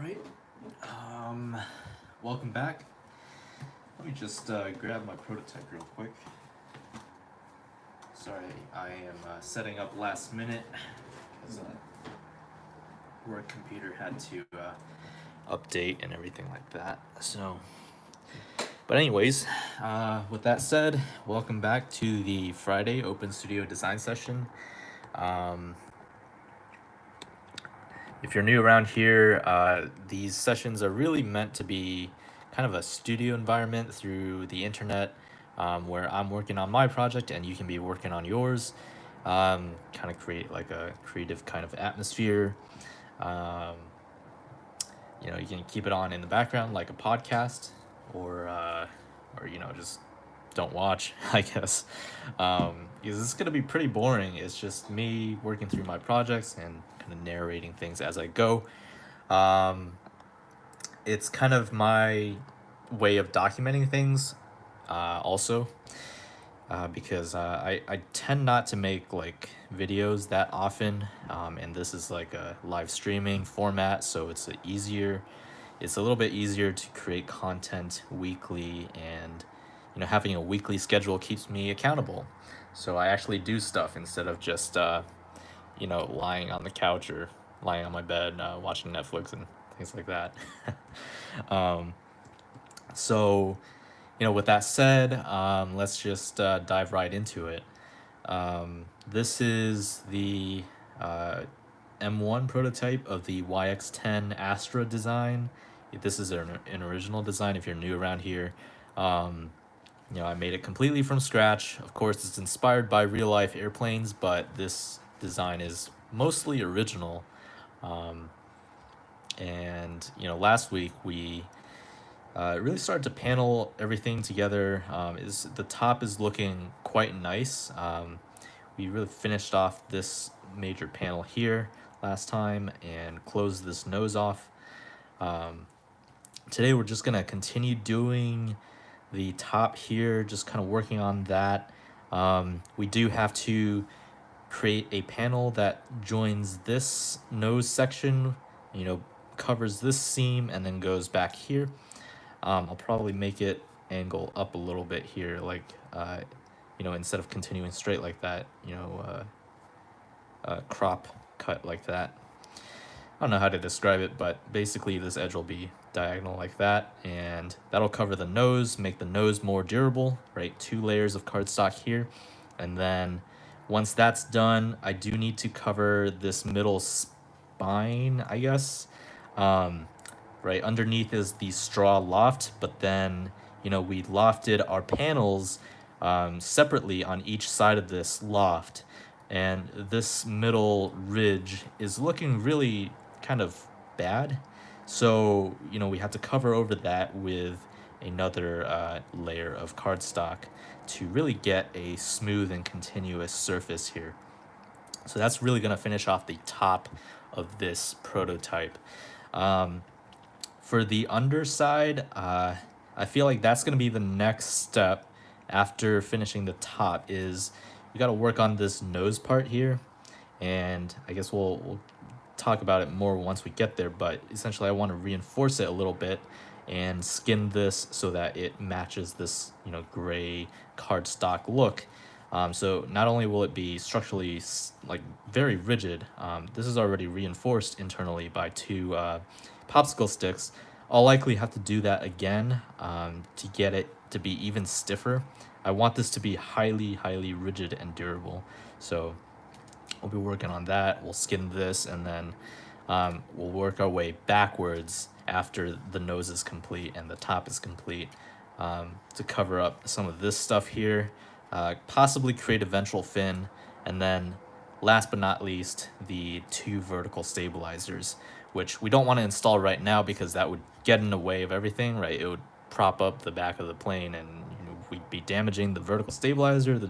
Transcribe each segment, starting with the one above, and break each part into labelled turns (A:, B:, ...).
A: right. Welcome back. Let me just grab my prototype real quick. Sorry, I am setting up last minute because work computer had to update and everything like that. But anyways, with that said, welcome back to the Friday Open Studio Design Session. If you're new around here, these sessions are really meant to be kind of a studio environment through the internet, where I'm working on my project and you can be working on yours. Kind of create like a creative kind of atmosphere. Um, you can keep it on in the background like a podcast, or just don't watch, I guess, because it's gonna be pretty boring. It's just me working through my projects and kind of narrating things as I go. Um, it's kind of my way of documenting things, also, because I tend not to make like videos that often, and this is like a live streaming format, so it's a little bit easier to create content weekly, and having a weekly schedule keeps me accountable. So I actually do stuff instead of just lying on the couch or lying on my bed watching Netflix and things like that. um, so with that said, let's just dive right into it. This is the M1 prototype of the YX10 Astra design. This is an original design if you're new around here. I made it completely from scratch. Of course, it's inspired by real life airplanes, but this design is mostly original. And last week we really started to panel everything together. Is the top is looking quite nice. We really finished off this major panel here last time and closed this nose off. Today we're just gonna continue doing the top here, just kind of working on that. We do have to create a panel that joins this nose section, covers this seam and then goes back here. I'll probably make it angle up a little bit here, like, instead of continuing straight like that, crop cut like that. I don't know how to describe it, but basically this edge will be diagonal like that, and that'll cover the nose, make the nose more durable, right? 2 layers of cardstock here. And then once that's done, I do need to cover this middle spine, I guess. Right underneath is the straw loft, but then, we lofted our panels separately on each side of this loft. And this middle ridge is looking really kind of bad. So, we had to cover over that with another layer of cardstock to really get a smooth and continuous surface here. So that's really going to finish off the top of this prototype. For the underside, I feel like that's going to be the next step after finishing the top. Is we got to work on this nose part here, and I guess we'll talk about it more once we get there, but essentially I want to reinforce it a little bit and skin this so that it matches this gray cardstock look. So not only will it be structurally like very rigid, this is already reinforced internally by 2 popsicle sticks. I'll likely have to do that again to get it to be even stiffer. I want this to be highly rigid and durable, so we'll be working on that. We'll skin this, and then we'll work our way backwards after the nose is complete and the top is complete, to cover up some of this stuff here, possibly create a ventral fin, and then last but not least, the 2 vertical stabilizers, which we don't want to install right now because that would get in the way of everything, right? It would prop up the back of the plane, and we'd be damaging the vertical stabilizer. The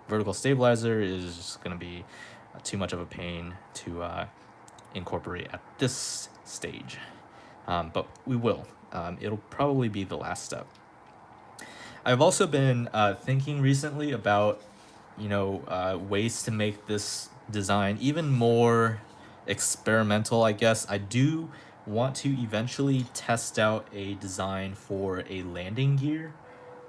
A: vertical stabilizer is just going to be too much of a pain to incorporate at this stage, but we will. It'll probably be the last step. I've also been thinking recently about ways to make this design even more experimental, I guess. I do want to eventually test out a design for a landing gear.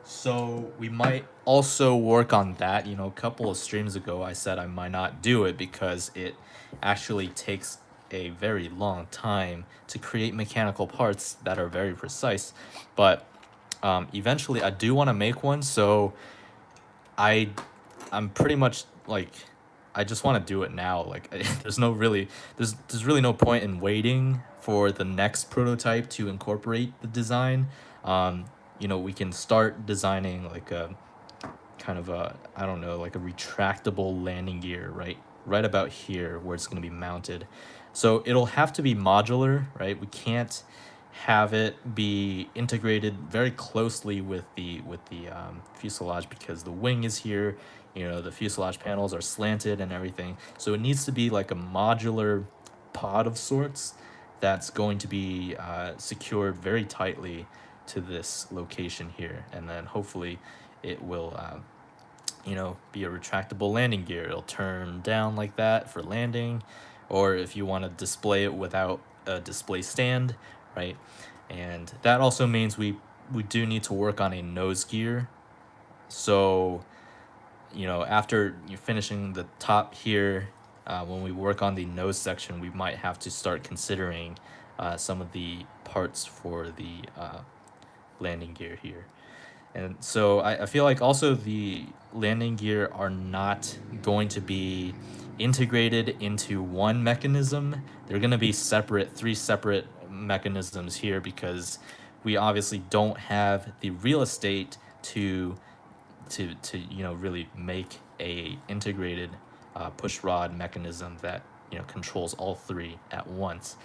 A: So we might also work on that. You know, a couple of streams ago, I said I might not do it because it actually takes a very long time to create mechanical parts that are very precise. But eventually, I do want to make one. So I, I'm pretty much like, I just want to do it now. Like, there's really no point in waiting for the next prototype to incorporate the design. You know, we can start designing like a kind of a, I don't know, like a retractable landing gear, right about here where it's going to be mounted. So it'll have to be modular, right? We can't have it be integrated very closely with the fuselage because the wing is here. You know, the fuselage panels are slanted and everything, so it needs to be like a modular pod of sorts that's going to be secured very tightly to this location here, and then hopefully it will you know, be a retractable landing gear. It'll turn down like that for landing, or if you want to display it without a display stand, right? And that also means we do need to work on a nose gear. So, you know, after you're finishing the top here, when we work on the nose section, we might have to start considering some of the parts for the landing gear here. And so I feel like also the landing gear are not going to be integrated into one mechanism. They're going to be separate, three separate mechanisms here because we obviously don't have the real estate to you know really make a integrated push rod mechanism that you know controls all three at once.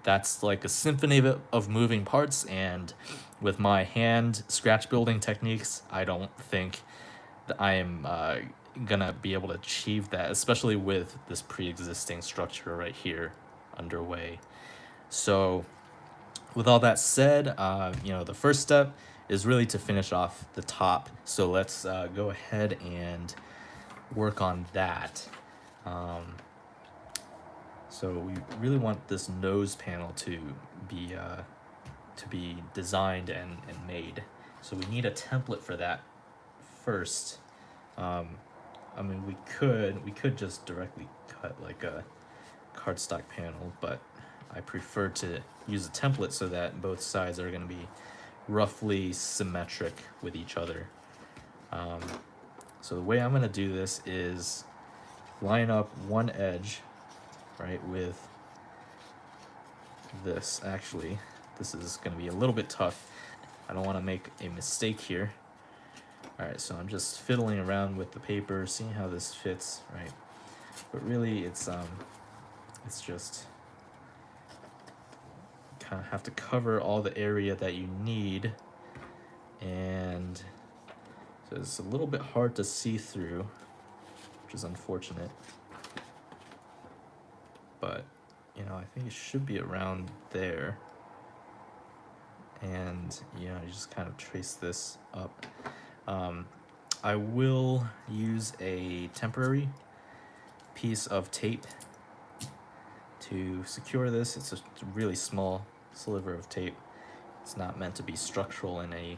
A: That's like a symphony of moving parts, and with my hand scratch building techniques, I don't think that I am gonna be able to achieve that, especially with this pre-existing structure right here underway. So with all that said, you know, the first step is really to finish off the top. So let's go ahead and work on that. Um, so we really want this nose panel to be designed and made. So we need a template for that first. Um, I mean, we could just directly cut like a cardstock panel, but I prefer to use a template so that both sides are going to be roughly symmetric with each other. So the way I'm going to do this is line up one edge, right, with this. Actually, this is going to be a little bit tough. I don't want to make a mistake here. Alright, so I'm just fiddling around with the paper, seeing how this fits, right? But really, it's just kind of have to cover all the area that you need, and so it's a little bit hard to see through, which is unfortunate. But you know, I think it should be around there, and you know, you just kind of trace this up. I will use a temporary piece of tape to secure this. It's a really small sliver of tape. It's not meant to be structural in any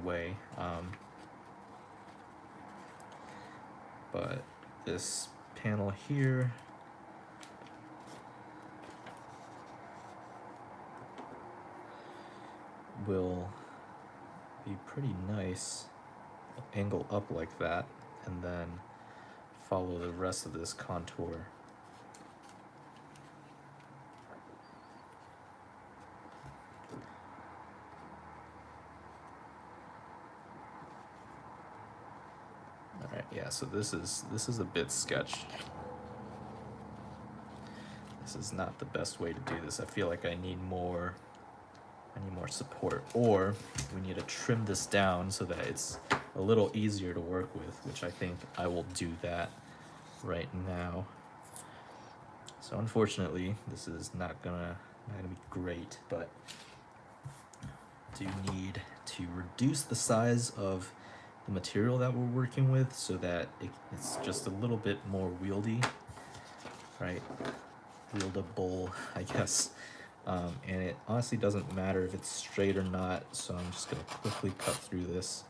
A: way. But this panel here will be pretty nice, angle up like that, and then follow the rest of this contour. All right, yeah, so this is a bit sketch. This is not the best way to do this. I feel like I need more support, or we need to trim this down so that it's a little easier to work with, which I think I will do that right now. So unfortunately, this is not gonna be great, but do need to reduce the size of the material that we're working with so that it's just a little bit more wieldy, right? buildable, I guess. And it honestly doesn't matter if it's straight or not, so I'm just gonna quickly cut through this.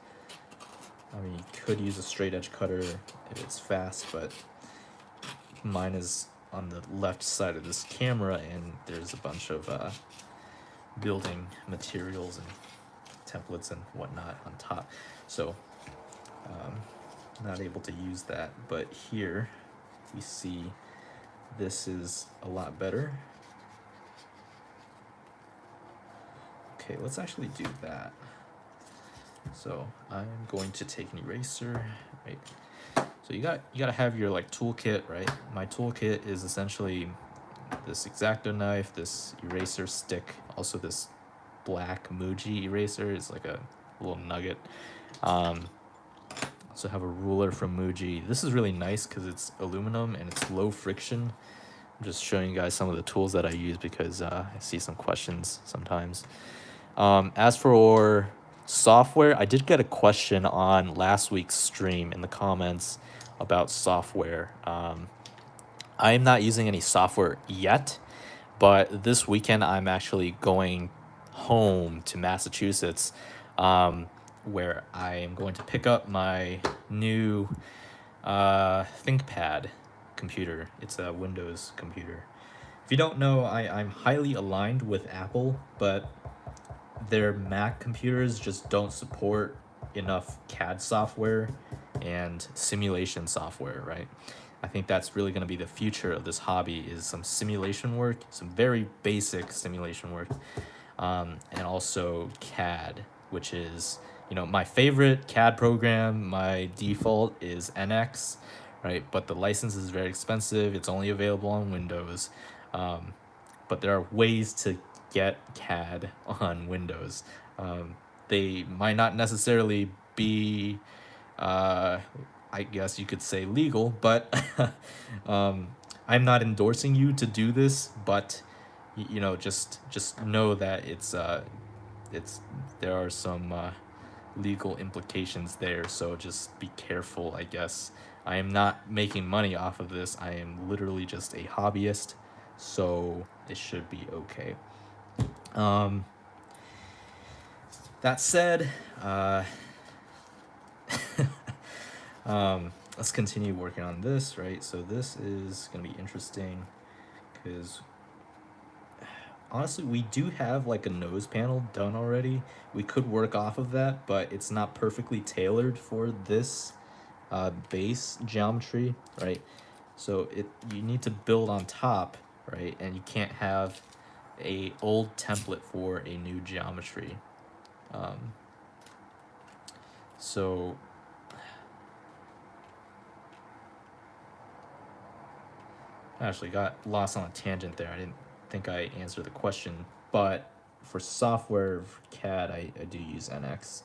A: I mean, you could use a straight edge cutter if it's fast, but mine is on the left side of this camera, and there's a bunch of building materials and templates and whatnot on top, so not able to use that. But here we see this is a lot better. Okay, let's actually do that. So I'm going to take an eraser, right? So you gotta have your like toolkit, right? My toolkit is essentially this X-Acto knife, this eraser stick, also this black Muji eraser is like a little nugget. Also have a ruler from Muji. This is really nice because it's aluminum and it's low friction. I'm just showing you guys some of the tools that I use because I see some questions sometimes. As for software, I did get a question on last week's stream in the comments about software. I am not using any software yet, but this weekend I'm actually going home to Massachusetts, where I am going to pick up my new ThinkPad computer. It's a Windows computer. If you don't know, I'm highly aligned with Apple, but their Mac computers just don't support enough CAD software and simulation software, right? I think that's really going to be the future of this hobby, is some simulation work, some very basic simulation work, and also CAD, which is, my favorite CAD program. My default is NX, right? But the license is very expensive. It's only available on Windows. But there are ways to get CAD on Windows. They might not necessarily be, I guess you could say, legal, but I'm not endorsing you to do this. But just know that it's there are some legal implications there. So just be careful, I guess. I am not making money off of this. I am literally just a hobbyist, so it should be okay. That said, let's continue working on this, right? So this is gonna be interesting because honestly, we do have like a nose panel done already. We could work off of that, but it's not perfectly tailored for this base geometry, right? So you need to build on top, right? And you can't have a old template for a new geometry. So I actually got lost on a tangent there. I didn't think I answered the question, but for software, for CAD, I do use NX.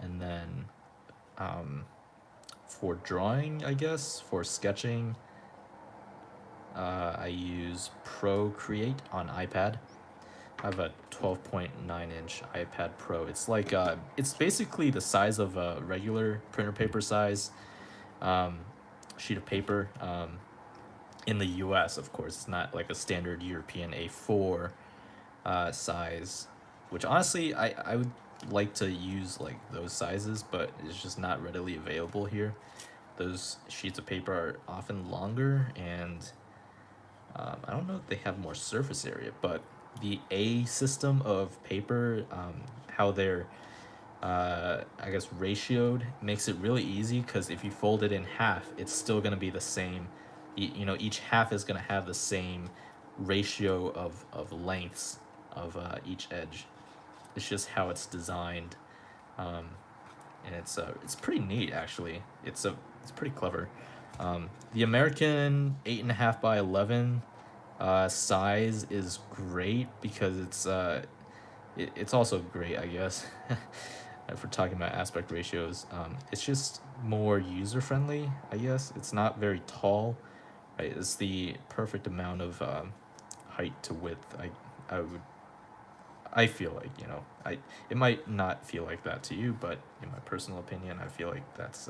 A: And then for drawing, I guess, for sketching, I use Procreate on iPad. I have a 12.9-inch iPad Pro. It's like it's basically the size of a regular printer paper size sheet of paper. In the US, of course, it's not like a standard European A4 size, which honestly I would like to use like those sizes, but it's just not readily available here. Those sheets of paper are often longer, and I don't know if they have more surface area, but the A system of paper, how they're I guess ratioed, makes it really easy, because if you fold it in half, it's still going to be the same. Each half is going to have the same ratio of lengths of each edge. It's just how it's designed, and it's pretty neat actually. It's pretty clever. The American 8.5 by 11 size is great because it's also great, I guess. If we're talking about aspect ratios, it's just more user friendly, I guess. It's not very tall, right? It's the perfect amount of height to width. I feel like, it might not feel like that to you, but in my personal opinion, I feel like that's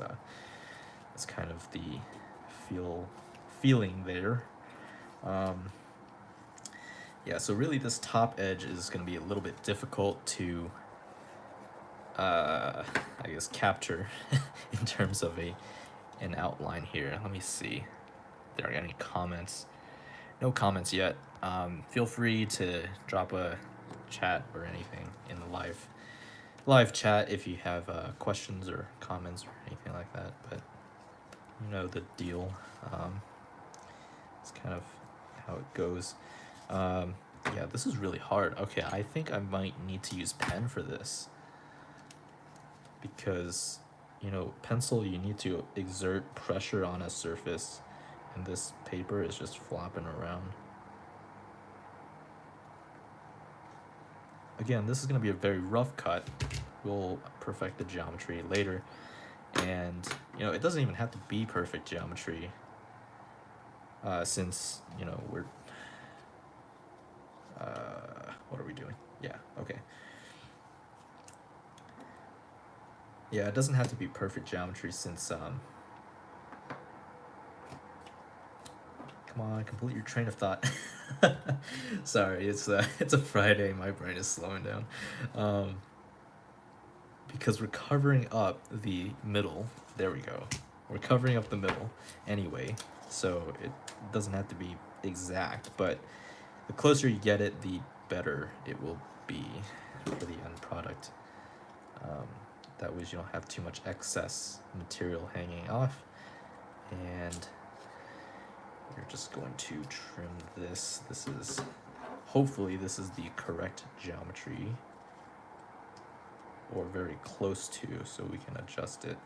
A: kind of the feeling there. Yeah, so really this top edge is going to be a little bit difficult to, I guess, capture in terms of an outline here. Let me see if there are any comments. No comments yet. Feel free to drop a chat or anything in the live chat if you have questions or comments or anything like that. But you know the deal. It's kind of how it goes. Yeah, this is really hard. Okay, I think I might need to use pen for this because, you know, pencil, you need to exert pressure on a surface, and this paper is just flopping around. Again, this is going to be a very rough cut. We'll perfect the geometry later, and, you know, it doesn't even have to be perfect geometry, since, you know, we're what are we doing? Yeah, okay. Yeah, it doesn't have to be perfect geometry since, come on, complete your train of thought. Sorry, it's a Friday, my brain is slowing down. Because we're covering up the middle. There we go. We're covering up the middle anyway, so it doesn't have to be exact, but the closer you get it, the better it will be for the end product. That way you don't have too much excess material hanging off, and you're just going to trim this. Hopefully this is the correct geometry, or very close to, so we can adjust it.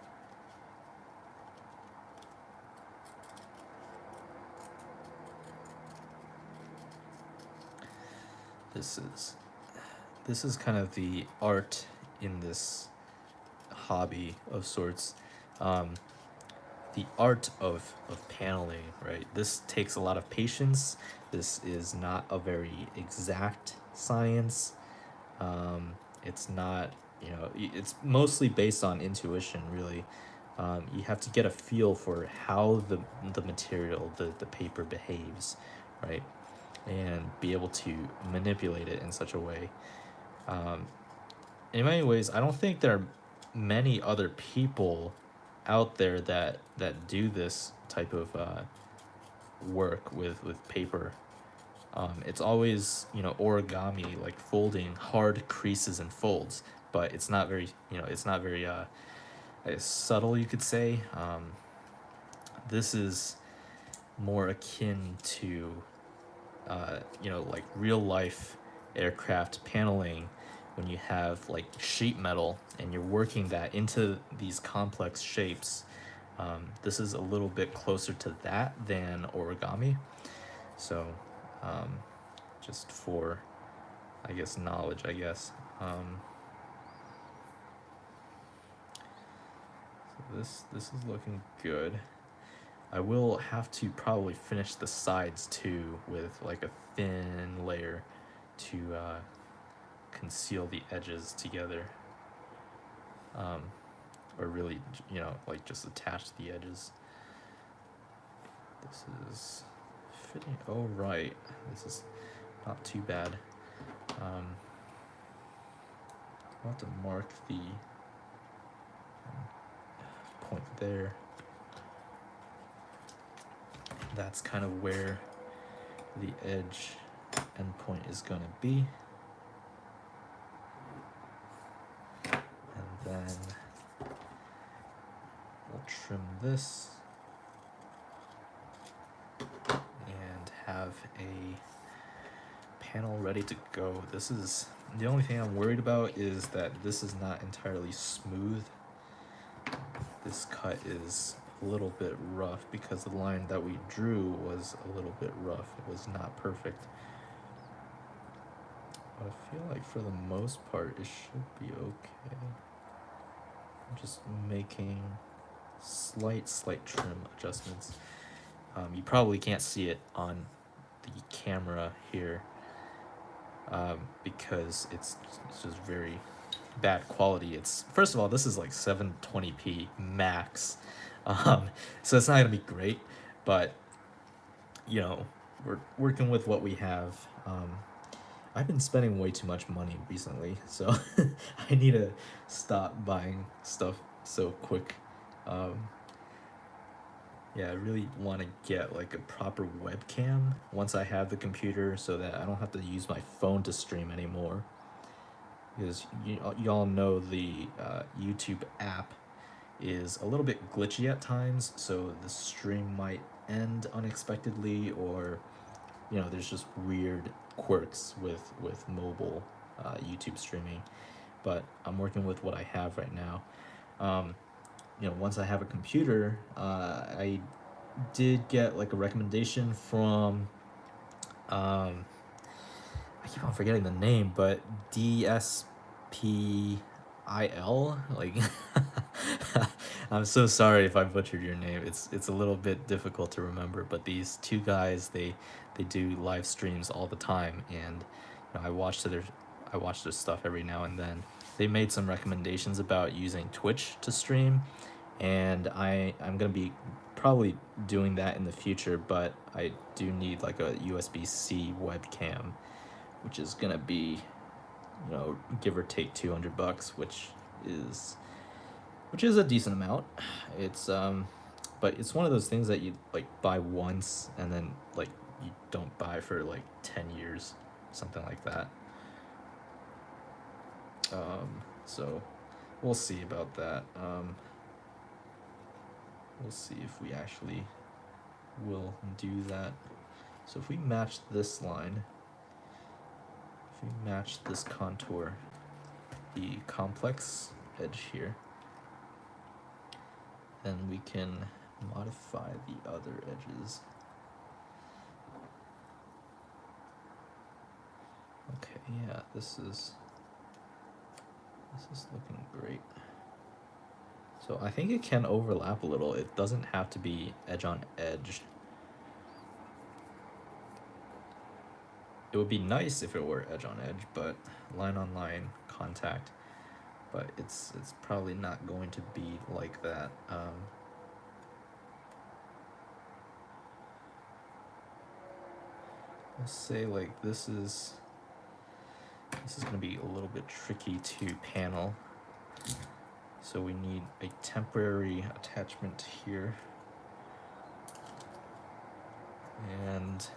A: This is kind of the art in this hobby of sorts. The art of paneling, right? This takes a lot of patience. This is not a very exact science. It's not, you know, it's mostly based on intuition, really. You have to get a feel for how the material, the paper behaves, right? And be able to manipulate it in such a way. In many ways, I don't think there are many other people out there that do this type of work with paper. It's always, you know, origami, like folding hard creases and folds, but it's not very, you know, it's not very subtle, you could say. This is more akin to, you know, like real life aircraft paneling, when you have like sheet metal and you're working that into these complex shapes. This is a little bit closer to that than origami. So just for, I guess, knowledge, I guess. So this is looking good. I will have to probably finish the sides too with like a thin layer to conceal the edges together. Or really, you know, like just attach the edges. This is fitting. Oh, right. This is not too bad. I'll have to mark the point there. That's kind of where the edge endpoint is going to be. And then we'll trim this and have a panel ready to go. This is the only thing I'm worried about, is that this is not entirely smooth. This cut is a little bit rough because the line that we drew was a little bit rough. It was not perfect. But I feel like for the most part it should be okay. I'm just making slight trim adjustments. You probably can't see it on the camera here, because it's just very bad quality. It's, first of all, this is like 720p max, so it's not gonna be great, but you know, we're working with what we have. I've been spending way too much money recently, so I need to stop buying stuff so quick. Um, yeah, I really want to get like a proper webcam once I have the computer so that I don't have to use my phone to stream anymore. Because y'all know the YouTube app is a little bit glitchy at times, so the stream might end unexpectedly, or there's just weird quirks with mobile YouTube streaming. But I'm working with what I have right now. Um, Once I have a computer, I did get like a recommendation from I keep on forgetting the name, but DSPIL. Like, I'm so sorry if I butchered your name. It's a little bit difficult to remember, but these two guys, they do live streams all the time, and I watch their stuff every now and then. They made some recommendations about using Twitch to stream, and I'm gonna be probably doing that in the future, but I do need like a USB-C webcam, which is gonna be, give or take $200, is which is a decent amount. It's but it's one of those things that you like buy once and then like you don't buy for like 10 years, something like that. So we'll see about that. We'll see if we actually will do that. So if we match this line, if we match this contour, the complex edge here, then we can modify the other edges. Okay, yeah, this is looking great. So I think it can overlap a little. It doesn't have to be edge on edge. It would be nice if it were edge on edge, but line on line contact. But it's probably not going to be like that. Let's say like this is going to be a little bit tricky to panel. So we need a temporary attachment here. And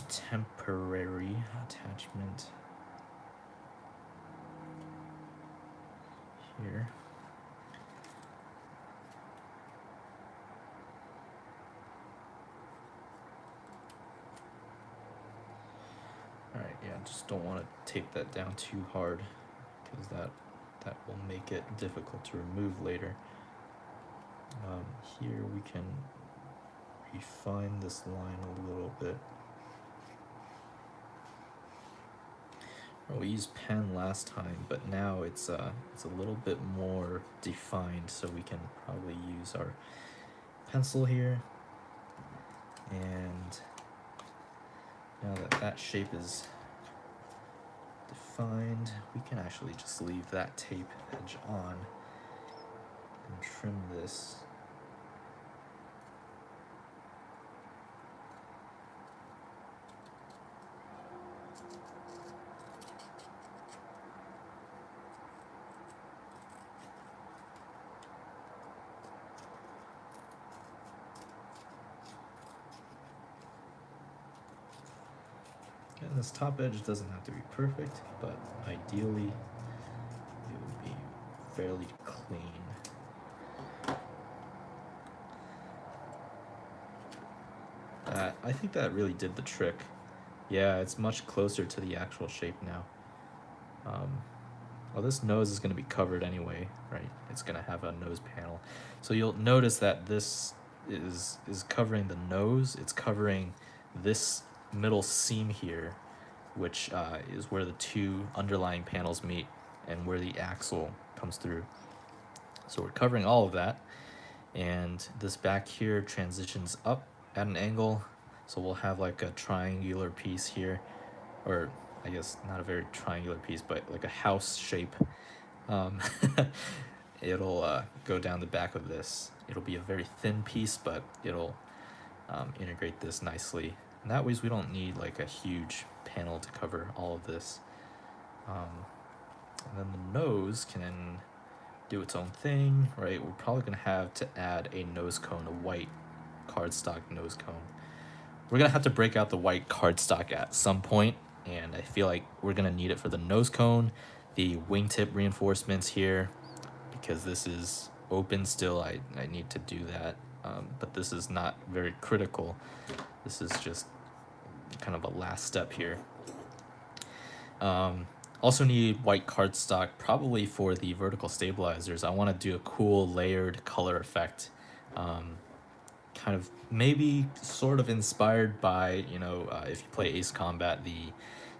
A: temporary attachment here. Alright, yeah, just don't want to tape that down too hard, because that will make it difficult to remove later. Here we can refine this line a little bit. We used pen last time, but now it's a little bit more defined, so we can probably use our pencil here. And now that that shape is defined, we can actually just leave that tape edge on and trim this. And this top edge doesn't have to be perfect, but ideally it would be fairly clean. I think that really did the trick. Yeah, it's much closer to the actual shape now. Well, this nose is going to be covered anyway, right? It's going to have a nose panel. So you'll notice that this is covering the nose. It's covering this middle seam here, which is where the two underlying panels meet and where the axle comes through. So we're covering all of that. And this back here transitions up at an angle. So we'll have like a triangular piece here, or I guess not a very triangular piece, but like a house shape. It'll go down the back of this. It'll be a very thin piece, but it'll integrate this nicely. And that way we don't need like a huge panel to cover all of this. And then the nose can do its own thing, right? We're probably gonna have to add a nose cone, a white cardstock nose cone. We're gonna have to break out the white cardstock at some point, and I feel like we're gonna need it for the nose cone, the wingtip reinforcements here, because this is open still. I need to do that, but this is not very critical. This is just kind of a last step here. Also need white cardstock probably for the vertical stabilizers. I want to do a cool layered color effect, kind of maybe sort of inspired by, if you play Ace Combat, the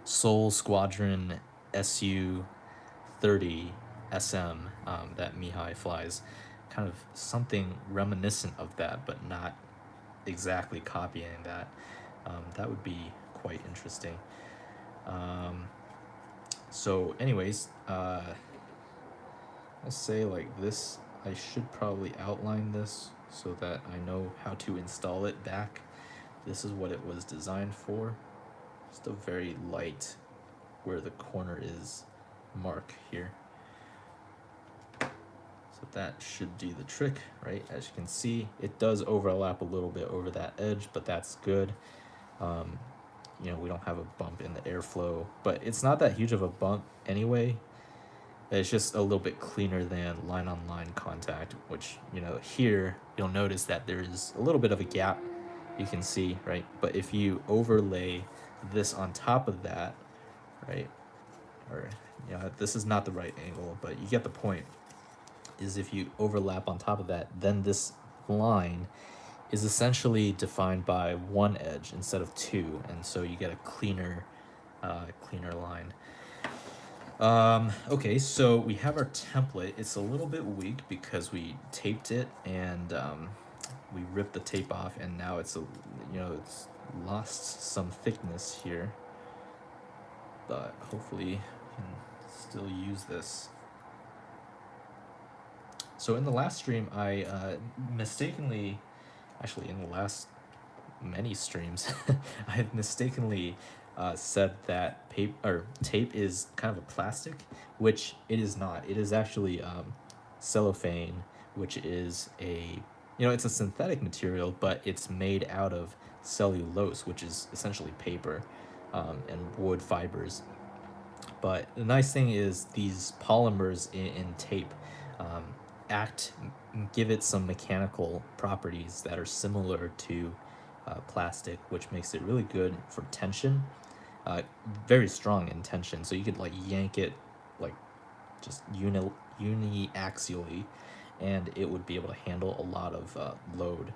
A: Soul Squadron SU-30 SM that Mihai flies. Kind of something reminiscent of that, but not exactly copying that. That would be quite interesting. So anyways, I'll say like this, I should probably outline this so that I know how to install it back. This is what it was designed for. Just a very light where the corner is mark here. So that should do the trick, right? As you can see, it does overlap a little bit over that edge, but that's good. We don't have a bump in the airflow, but it's not that huge of a bump anyway. It's just a little bit cleaner than line-on-line contact, which, here you'll notice that there's a little bit of a gap, you can see, right? But if you overlay this on top of that, right, or, this is not the right angle, but you get the point, is if you overlap on top of that, then this line is essentially defined by one edge instead of two, and so you get a cleaner line. Okay, so we have our template. It's a little bit weak because we taped it and we ripped the tape off, and now it's it's lost some thickness here, but hopefully we can still use this. So in the last stream, I mistakenly, actually in the last many streams, I have mistakenly said that tape is kind of a plastic, which it is not. It is actually cellophane, which is it's a synthetic material, but it's made out of cellulose, which is essentially paper, and wood fibers. But the nice thing is these polymers in tape give it some mechanical properties that are similar to plastic, which makes it really good for tension. Very strong in tension, so you could like yank it like just uniaxially, and it would be able to handle a lot of load.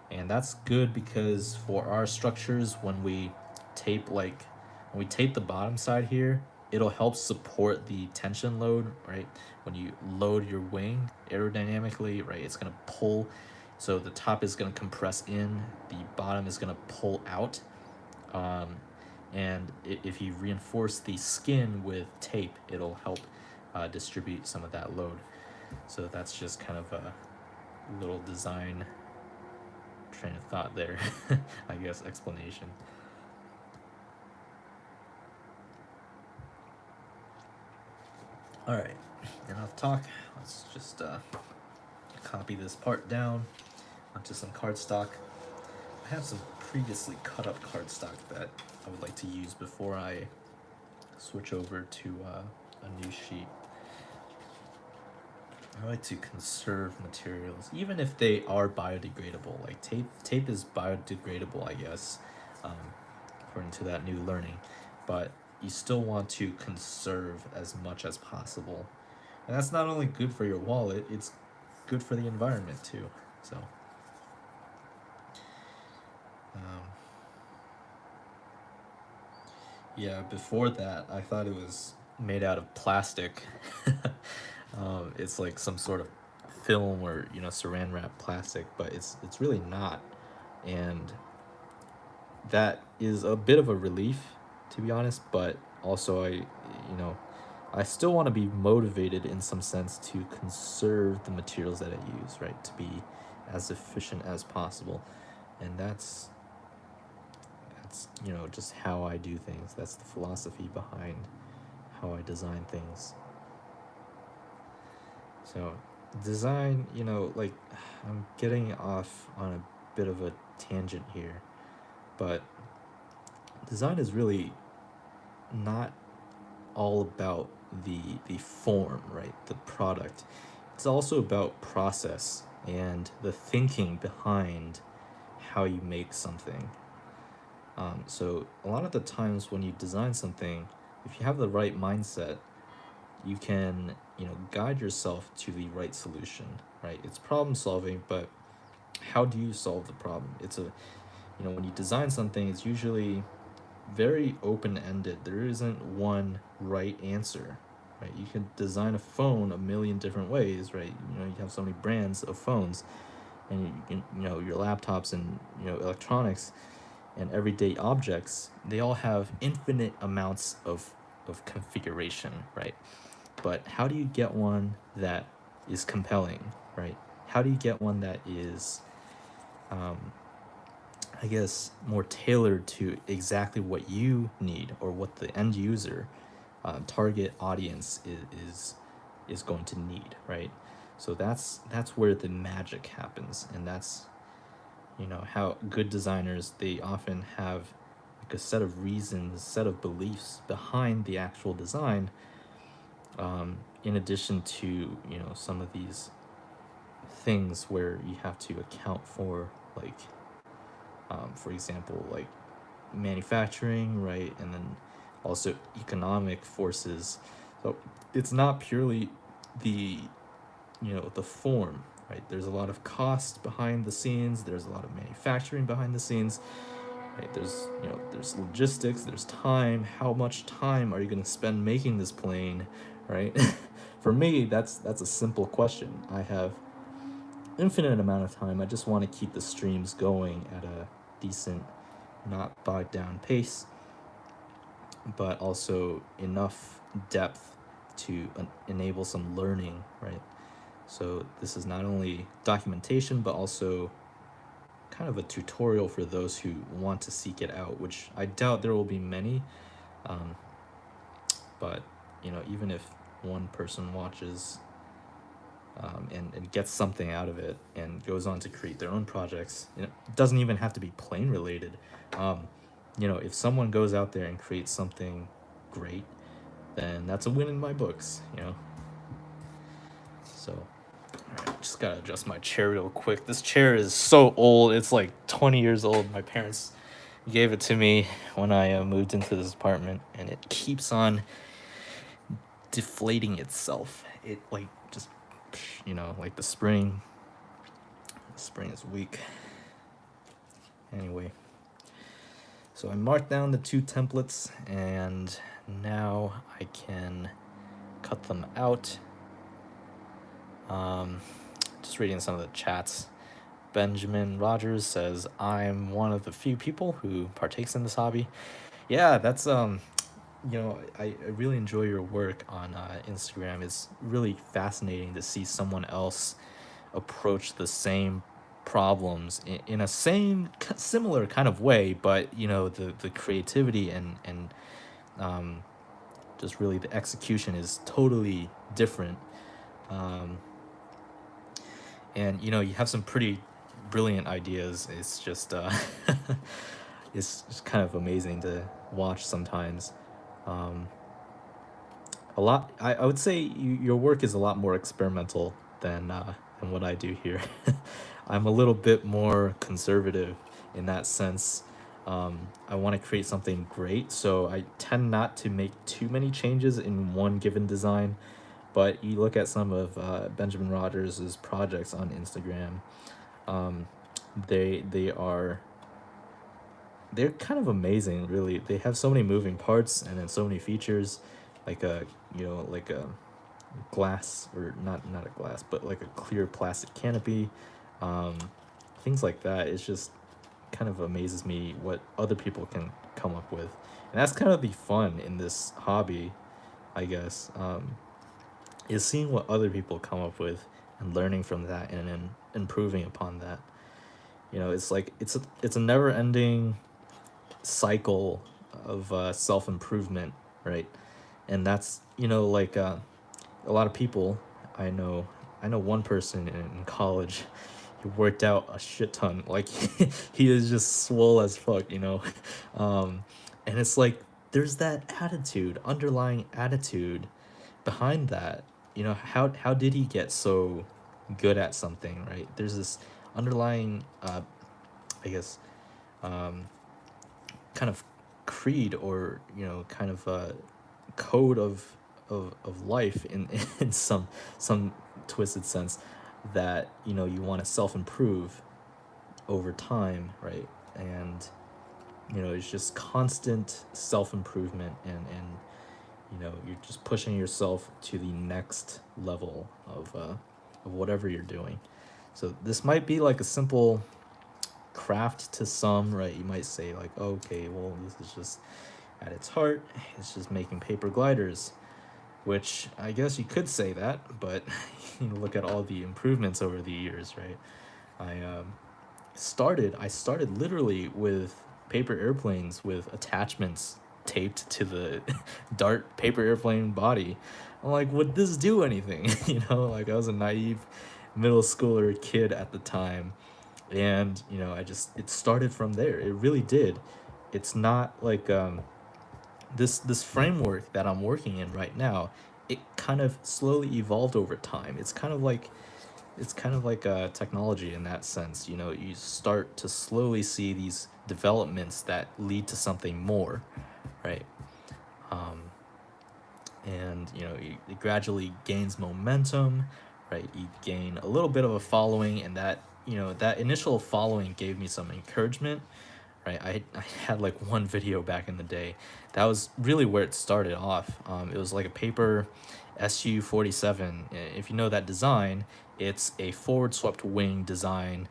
A: And that's good because for our structures, when we tape the bottom side here, it'll help support the tension load, right? When you load your wing aerodynamically, right, it's gonna pull, so the top is gonna compress in, the bottom is gonna pull out, and if you reinforce the skin with tape, it'll help distribute some of that load. So that's just kind of a little design train of thought there, I guess, explanation. All right, enough talk. Let's just copy this part down onto some cardstock. I have some previously cut up cardstock that I would like to use before I switch over to a new sheet. I like to conserve materials, even if they are biodegradable. Like tape is biodegradable, I guess, according to that new learning. But you still want to conserve as much as possible. And that's not only good for your wallet, it's good for the environment too. So, yeah, before that, I thought it was made out of plastic. It's like some sort of film or saran wrap plastic, but it's really not, and that is a bit of a relief, to be honest. But also I still want to be motivated in some sense to conserve the materials that I use, right, to be as efficient as possible. And that's just how I do things. That's the philosophy behind how I design things. So design, like I'm getting off on a bit of a tangent here, but design is really not all about the form, right? The product. It's also about process and the thinking behind how you make something. So a lot of the times when you design something, if you have the right mindset, you can guide yourself to the right solution, right? It's problem solving, but how do you solve the problem? It's a when you design something, it's usually very open ended. There isn't one right answer, right? You can design a phone a million different ways, right? You have so many brands of phones, and you can your laptops and electronics and everyday objects. They all have infinite amounts of configuration, right? But how do you get one that is compelling, right? How do you get one that is I guess, more tailored to exactly what you need or what the end user, target audience is going to need, right? So that's where the magic happens, and that's how good designers, they often have like a set of reasons, set of beliefs behind the actual design, in addition to some of these things where you have to account for, like for example, like manufacturing, right? And then also economic forces. So it's not purely the the form, right? There's a lot of cost behind the scenes. There's a lot of manufacturing behind the scenes, right? There's logistics. There's time. How much time are you going to spend making this plane, right? For me, that's a simple question. I have infinite amount of time. I just want to keep the streams going at a decent, not bogged down pace, but also enough depth to enable some learning, right? So this is not only documentation, but also kind of a tutorial for those who want to seek it out, which I doubt there will be many. Um, but even if one person watches, and gets something out of it and goes on to create their own projects, it doesn't even have to be plane related. Um, if someone goes out there and creates something great, then that's a win in my books. So, all right, just gotta adjust my chair real quick. This chair is so old; it's like 20 years old. My parents gave it to me when I moved into this apartment, and it keeps on deflating itself. It like just like the spring. The spring is weak. Anyway, so I marked down the two templates, and now I can cut them out. Just reading some of the chats. Benjamin Rogers says, I'm one of the few people who partakes in this hobby. Yeah, that's I really enjoy your work on Instagram. It's really fascinating to see someone else approach the same problems in a similar kind of way, but the creativity and just really the execution is totally different. um, and you have some pretty brilliant ideas. It's just it's just kind of amazing to watch sometimes. um, a lot I would say your work is a lot more experimental than what I do here. I'm a little bit more conservative in that sense. I want to create something great, so I tend not to make too many changes in one given design. But you look at some of Benjamin Rogers' projects on Instagram, um, they're kind of amazing, really. They have so many moving parts and then so many features, like a glass, or not a glass, but like a clear plastic canopy, um, things like that. It's just kind of amazes me what other people can come up with, and that's kind of the fun in this hobby, I guess. Is seeing what other people come up with and learning from that and then improving upon that. It's like it's a never ending cycle of self improvement, right? And that's like a lot of people I know. I know one person in college. He worked out a shit ton. Like he is just swole as fuck, and it's like there's that attitude, underlying attitude behind that. How did he get so good at something, right? There's this underlying, I guess, um, kind of creed, or kind of code of life in in some twisted sense, that you want to self improve over time, right? And it's just constant self improvement, and you're just pushing yourself to the next level of whatever you're doing. So this might be like a simple craft to some, right? You might say like, okay, well, this is just at its heart, it's just making paper gliders, which I guess you could say that, but look at all the improvements over the years, right? I started literally with paper airplanes with attachments taped to the dart paper airplane body. I'm like, would this do anything? Like I was a naive middle schooler kid at the time, and it started from there. It really did. It's not like this framework that I'm working in right now. It kind of slowly evolved over time. It's kind of like technology in that sense. You start to slowly see these developments that lead to something more, right? Um, and it gradually gains momentum, right? You gain a little bit of a following, and that initial following gave me some encouragement, right? I had like one video back in the day. That was really where it started off. It was like a paper SU-47. If you know that design, it's a forward swept wing design.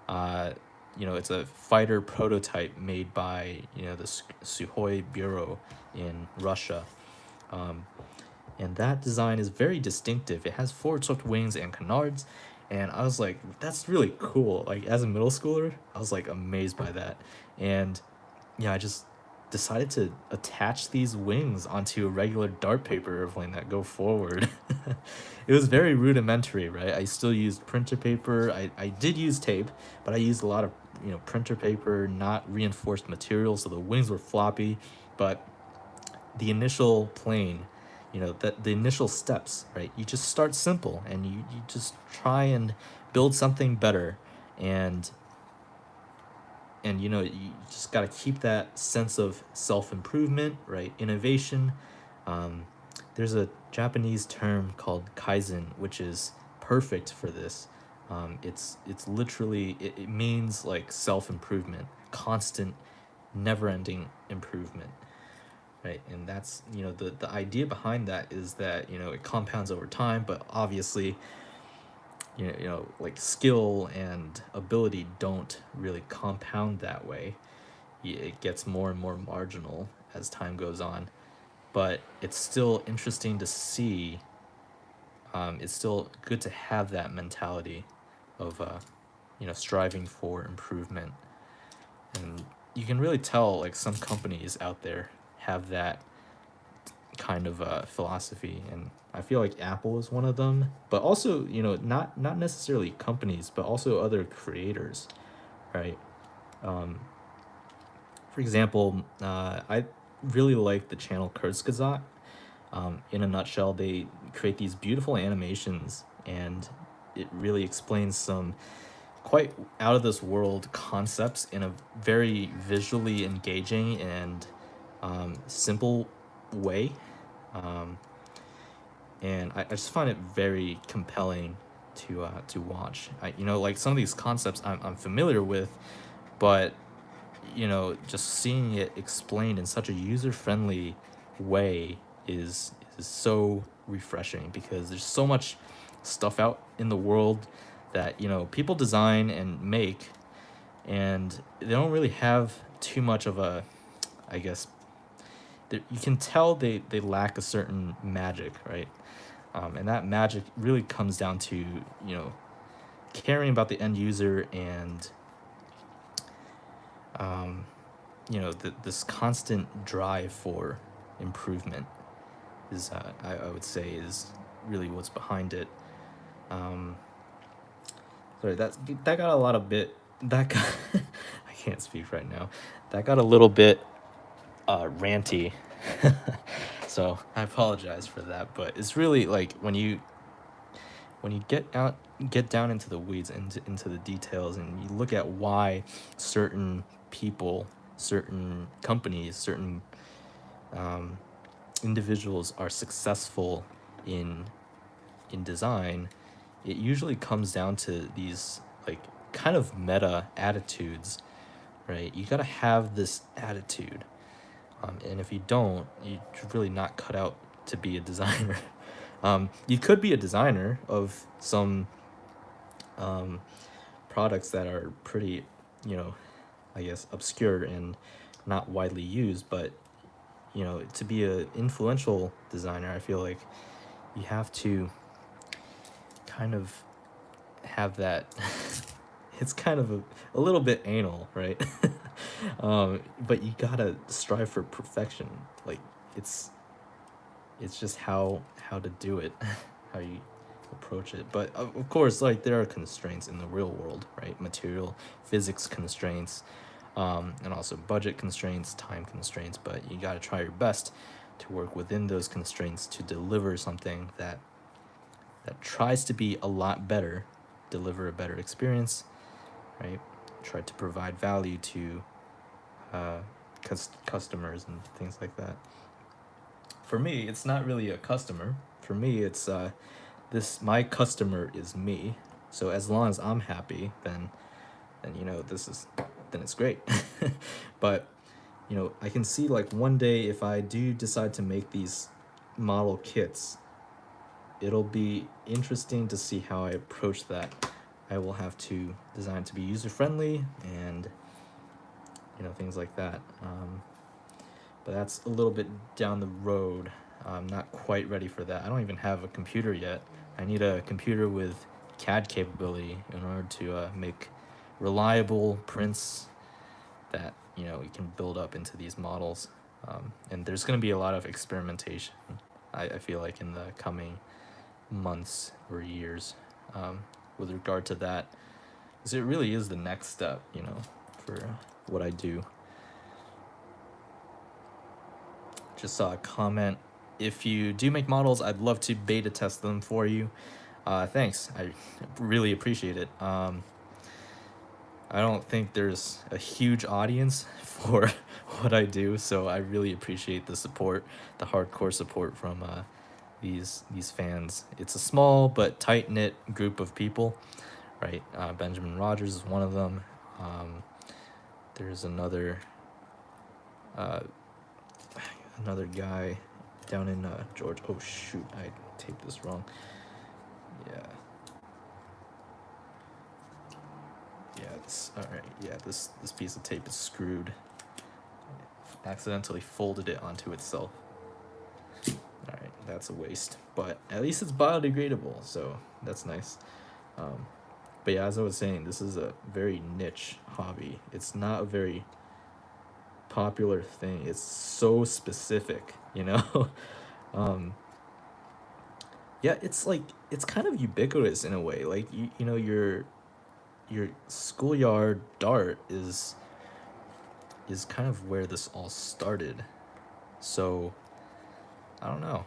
A: uh, it's a fighter prototype made by the Sukhoi Bureau in Russia. um, and that design is very distinctive. It has forward swept wings and canards, and I was like, that's really cool. Like as a middle schooler, I was like amazed by that, and yeah, I just decided to attach these wings onto a regular dart paper airplane that go forward. It was very rudimentary, right? I still used printer paper. I did use tape, but I used a lot of printer paper, not reinforced material, so the wings were floppy. But the initial plane, that the initial steps, right? You just start simple, and you just try and build something better. And and you just got to keep that sense of self-improvement, right? Innovation. um, there's a Japanese term called kaizen, which is perfect for this. It's literally, it means like self-improvement, constant, never-ending improvement, right? And that's the idea behind that is that it compounds over time, but obviously like skill and ability don't really compound that way. It gets more and more marginal as time goes on, but it's still interesting to see. It's still good to have that mentality of striving for improvement. And you can really tell like some companies out there have that kind of philosophy, and I feel like Apple is one of them. But also, not necessarily companies, but also other creators, right? um, for example, I really like the channel Kurzgesagt. In a nutshell, they create these beautiful animations, and it really explains some quite out of this world concepts in a very visually engaging and simple way. Um, and I just find it very compelling to watch. Like some of these concepts I'm familiar with, but just seeing it explained in such a user friendly way is so refreshing, because there's so much stuff out in the world that people design and make, and they don't really have too much of a, I guess, you can tell they lack a certain magic, right? And that magic really comes down to caring about the end user, and this constant drive for improvement is, I would say, is really what's behind it. Um, Sorry, that got a lot of bit. That got I can't speak right now. That got a little bit ranty. So I apologize for that, but it's really like when you get down into the weeds, into the details, and you look at why certain people, certain companies, certain um, individuals are successful in design, it usually comes down to these like kind of meta attitudes, right? You got to have this attitude, and if you don't, you're really not cut out to be a designer. You could be a designer of some um, products that are pretty, you know, I guess obscure and not widely used, but to be an influential designer, I feel like you have to kind of have that. It's kind of a little bit anal, right? But you gotta strive for perfection. Like it's it's just how to do it, how you approach it. But of course, like there are constraints in the real world, right? Material physics constraints, and also budget constraints, time constraints. But you gotta try your best to work within those constraints to deliver something that tries to be a lot better, deliver a better experience, right? Try to provide value to uh, customers and things like that. For me, it's not really a customer. For me, it's this my customer is me. So as long as I'm happy, then then it's great. But I can see like one day if I do decide to make these model kits, it'll be interesting to see how I approach that. I will have to design to be user friendly and things like that. But that's a little bit down the road. I'm not quite ready for that. I don't even have a computer yet. I need a computer with CAD capability in order to make reliable prints that we can build up into these models. And there's going to be a lot of experimentation. I feel like in the coming months or years, with regard to that, because it really is the next step, for what I do. Just saw a comment. If you do make models, I'd love to beta test them for you. Thanks. I really appreciate it. I don't think there's a huge audience for what I do, so I really appreciate the support, the hardcore support from these fans. It's a small but tight knit group of people, right? Benjamin Rogers is one of them. There's another guy down in Georgia. Oh shoot, I taped this wrong. Yeah. All right. Yeah, this piece of tape is screwed. I accidentally folded it onto itself. All right, that's a waste, but at least it's biodegradable, so that's nice. But yeah, as I was saying, this is a very niche hobby. It's not a very popular thing. It's so specific, Yeah, it's like it's kind of ubiquitous in a way. Like your schoolyard dart is kind of where this all started. So I don't know.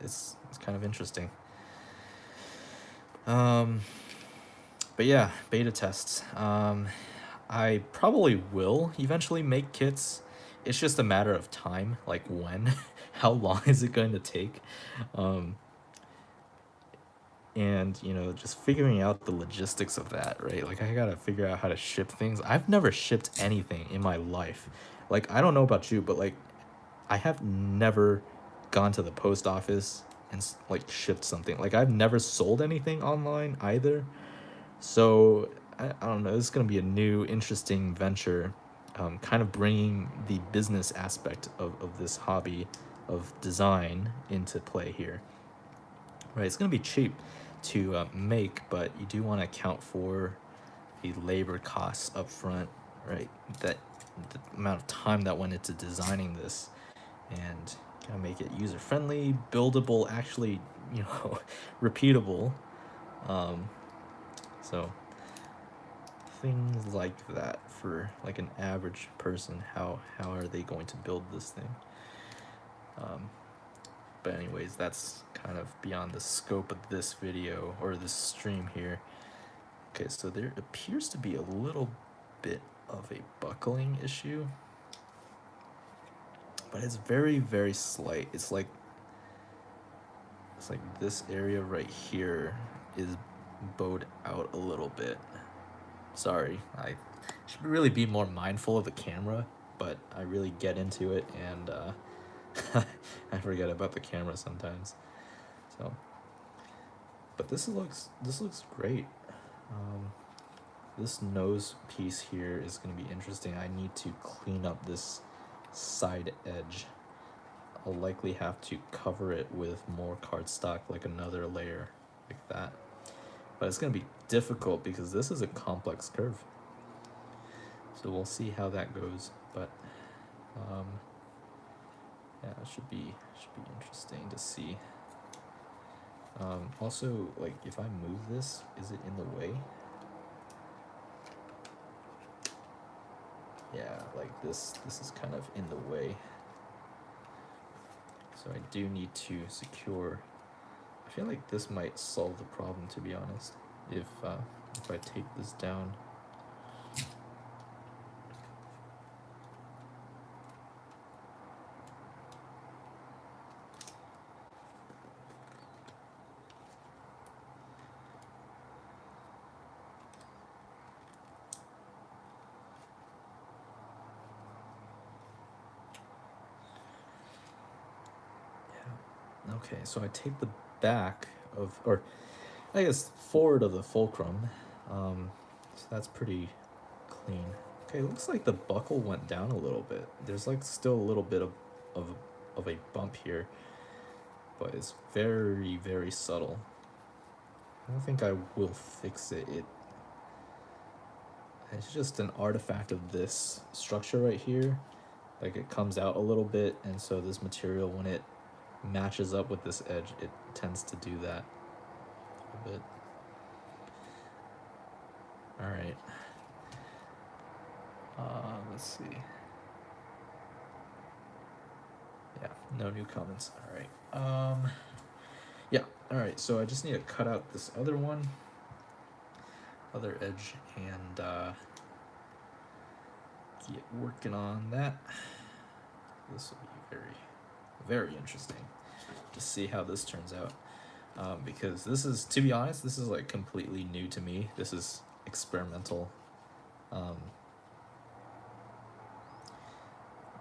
A: It's kind of interesting. But yeah, beta tests. I probably will eventually make kits. It's just a matter of time, like when. How long is it going to take? And just figuring out the logistics of that, right? Like I gotta figure out how to ship things. I've never shipped anything in my life. Like I don't know about you, but like I have never gone to the post office and like shipped something. Like I've never sold anything online either. So I don't know. This is gonna be a new, interesting venture, kind of bringing the business aspect of this hobby of design into play here. Right, it's gonna be cheap to make, but you do want to account for the labor costs up front, right? That the amount of time that went into designing this, and kind of make it user friendly, buildable, actually, you know, repeatable. Um, so things like that for like an average person, how are they going to build this thing? Um, but anyways, that's kind of beyond the scope of this video or this stream here. Okay, so there appears to be a little bit of a buckling issue, but it's very, very slight. It's like this area right here is bowed out a little bit. Sorry, I should really be more mindful of the camera, but I really get into it, and I forget about the camera sometimes. So, but this looks great. Um, this nose piece here is going to be interesting. I need to clean up this side edge. I'll likely have to cover it with more cardstock, like another layer like that. But it's going to be difficult because this is a complex curve. So we'll see how that goes. But yeah, it should be interesting to see. Also, like, if I move this, is it in the way? Yeah, like this is kind of in the way. So I do need to secure. I feel like this might solve the problem, to be honest, if I tape this down. Okay, so I take the back of, or I guess forward of the fulcrum, so that's pretty clean. Okay, looks like the buckle went down a little bit. There's like still a little bit of, of a bump here, but it's very, very subtle. I don't think I will fix it. It's just an artifact of this structure right here. Like, it comes out a little bit, and so this material, when it matches up with this edge, it tends to do that a bit. All right. Let's see. Yeah, no new comments. All right. Yeah. All right. So I just need to cut out this other edge, and get working on that. This will be very, very interesting to see how this turns out. Because this is, to be honest, this is like completely new to me. This is experimental.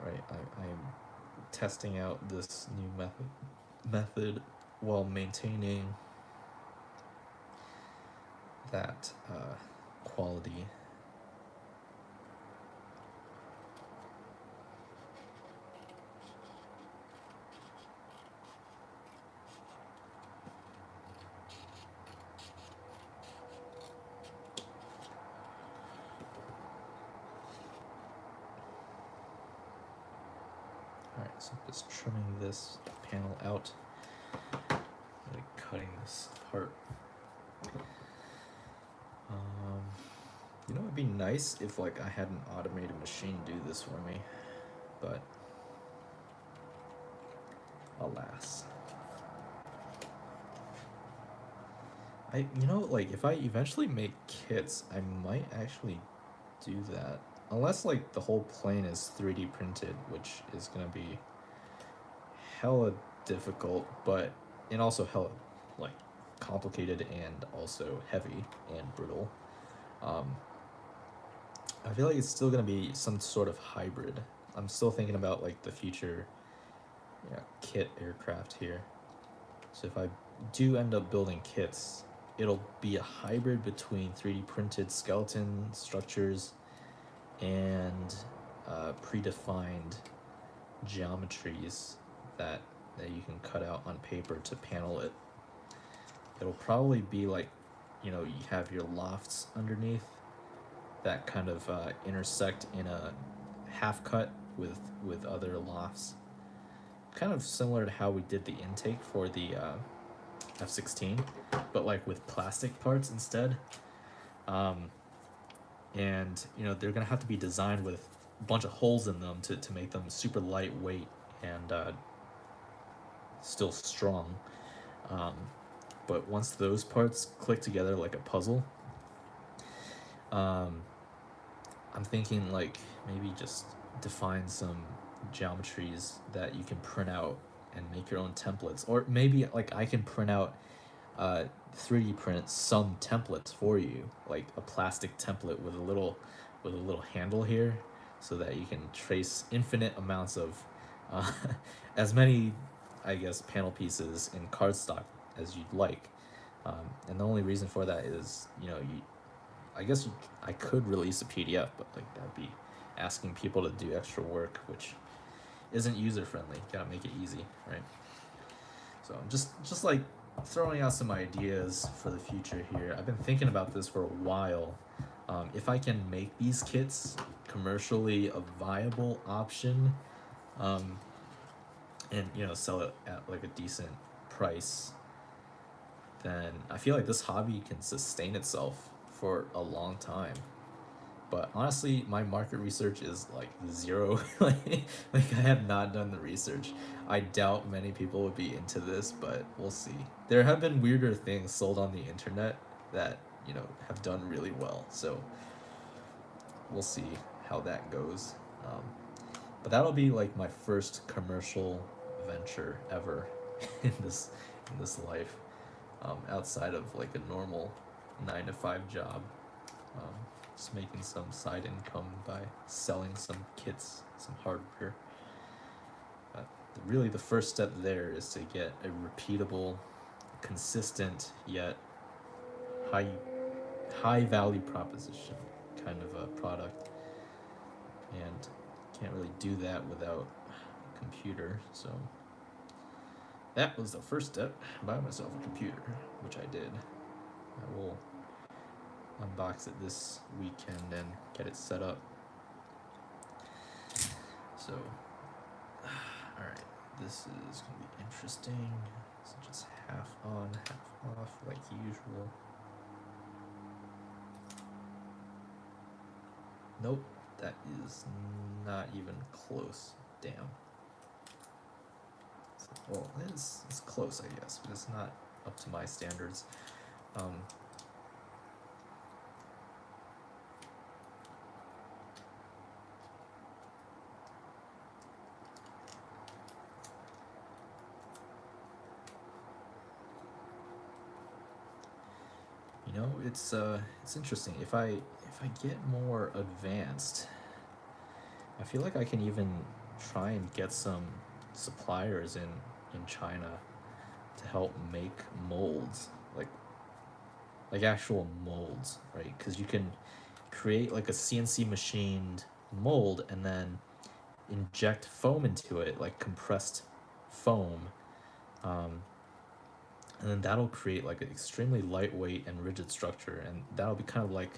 A: Right, I'm testing out this new method while maintaining that quality. Alright, so just trimming this panel out, like cutting this apart. You know, it'd be nice if like I had an automated machine do this for me, but alas. You know, like, if I eventually make kits, I might actually do that. Unless, like, the whole plane is 3D printed, which is gonna be hella difficult, but, and also hella, like, complicated and also heavy and brittle. I feel like it's still gonna be some sort of hybrid. I'm still thinking about, like, the future, kit aircraft here. So if I do end up building kits, it'll be a hybrid between 3D printed skeleton structures and predefined geometries that you can cut out on paper to panel it. It'll probably be like, you have your lofts underneath, that kind of intersect in a half cut with other lofts, kind of similar to how we did the intake for the F16, but like with plastic parts instead. Um, and they're gonna have to be designed with a bunch of holes in them to make them super lightweight and still strong. Um, but once those parts click together like a puzzle, um, I'm thinking like maybe just define some geometries that you can print out and make your own templates, or maybe like I can print out 3D print some templates for you, like a plastic template with a little handle here, so that you can trace infinite amounts of uh, as many, I guess, panel pieces in cardstock as you'd like. And the only reason for that is, I guess I could release a PDF, but like that'd be asking people to do extra work, which isn't user friendly. Gotta make it easy, right? So I'm just like throwing out some ideas for the future here. I've been thinking about this for a while. If I can make these kits commercially a viable option, um, and sell it at like a decent price, then I feel like this hobby can sustain itself for a long time. But honestly, my market research is like zero. Like I have not done the research. I doubt many people would be into this, but we'll see. There have been weirder things sold on the internet that, have done really well. So we'll see how that goes. Um, but that'll be like my first commercial venture ever in this life, outside of like a normal 9 to 5 job. Um, just making some side income by selling some kits, some hardware. Really, the first step there is to get a repeatable, consistent yet high high value proposition kind of a product, and can't really do that without a computer. So that was the first step: buy myself a computer, which I did. I will unbox it this weekend and get it set up. So, alright, this is gonna be interesting. So just half on, half off, like usual. Nope, that is not even close. Damn. So, well, it's close, I guess, but it's not up to my standards. It's interesting. If I get more advanced, I feel like I can even try and get some suppliers in China to help make molds, like actual molds, right? Because you can create like a CNC machined mold and then inject foam into it, like compressed foam, um, and then that'll create like an extremely lightweight and rigid structure, and that'll be kind of like,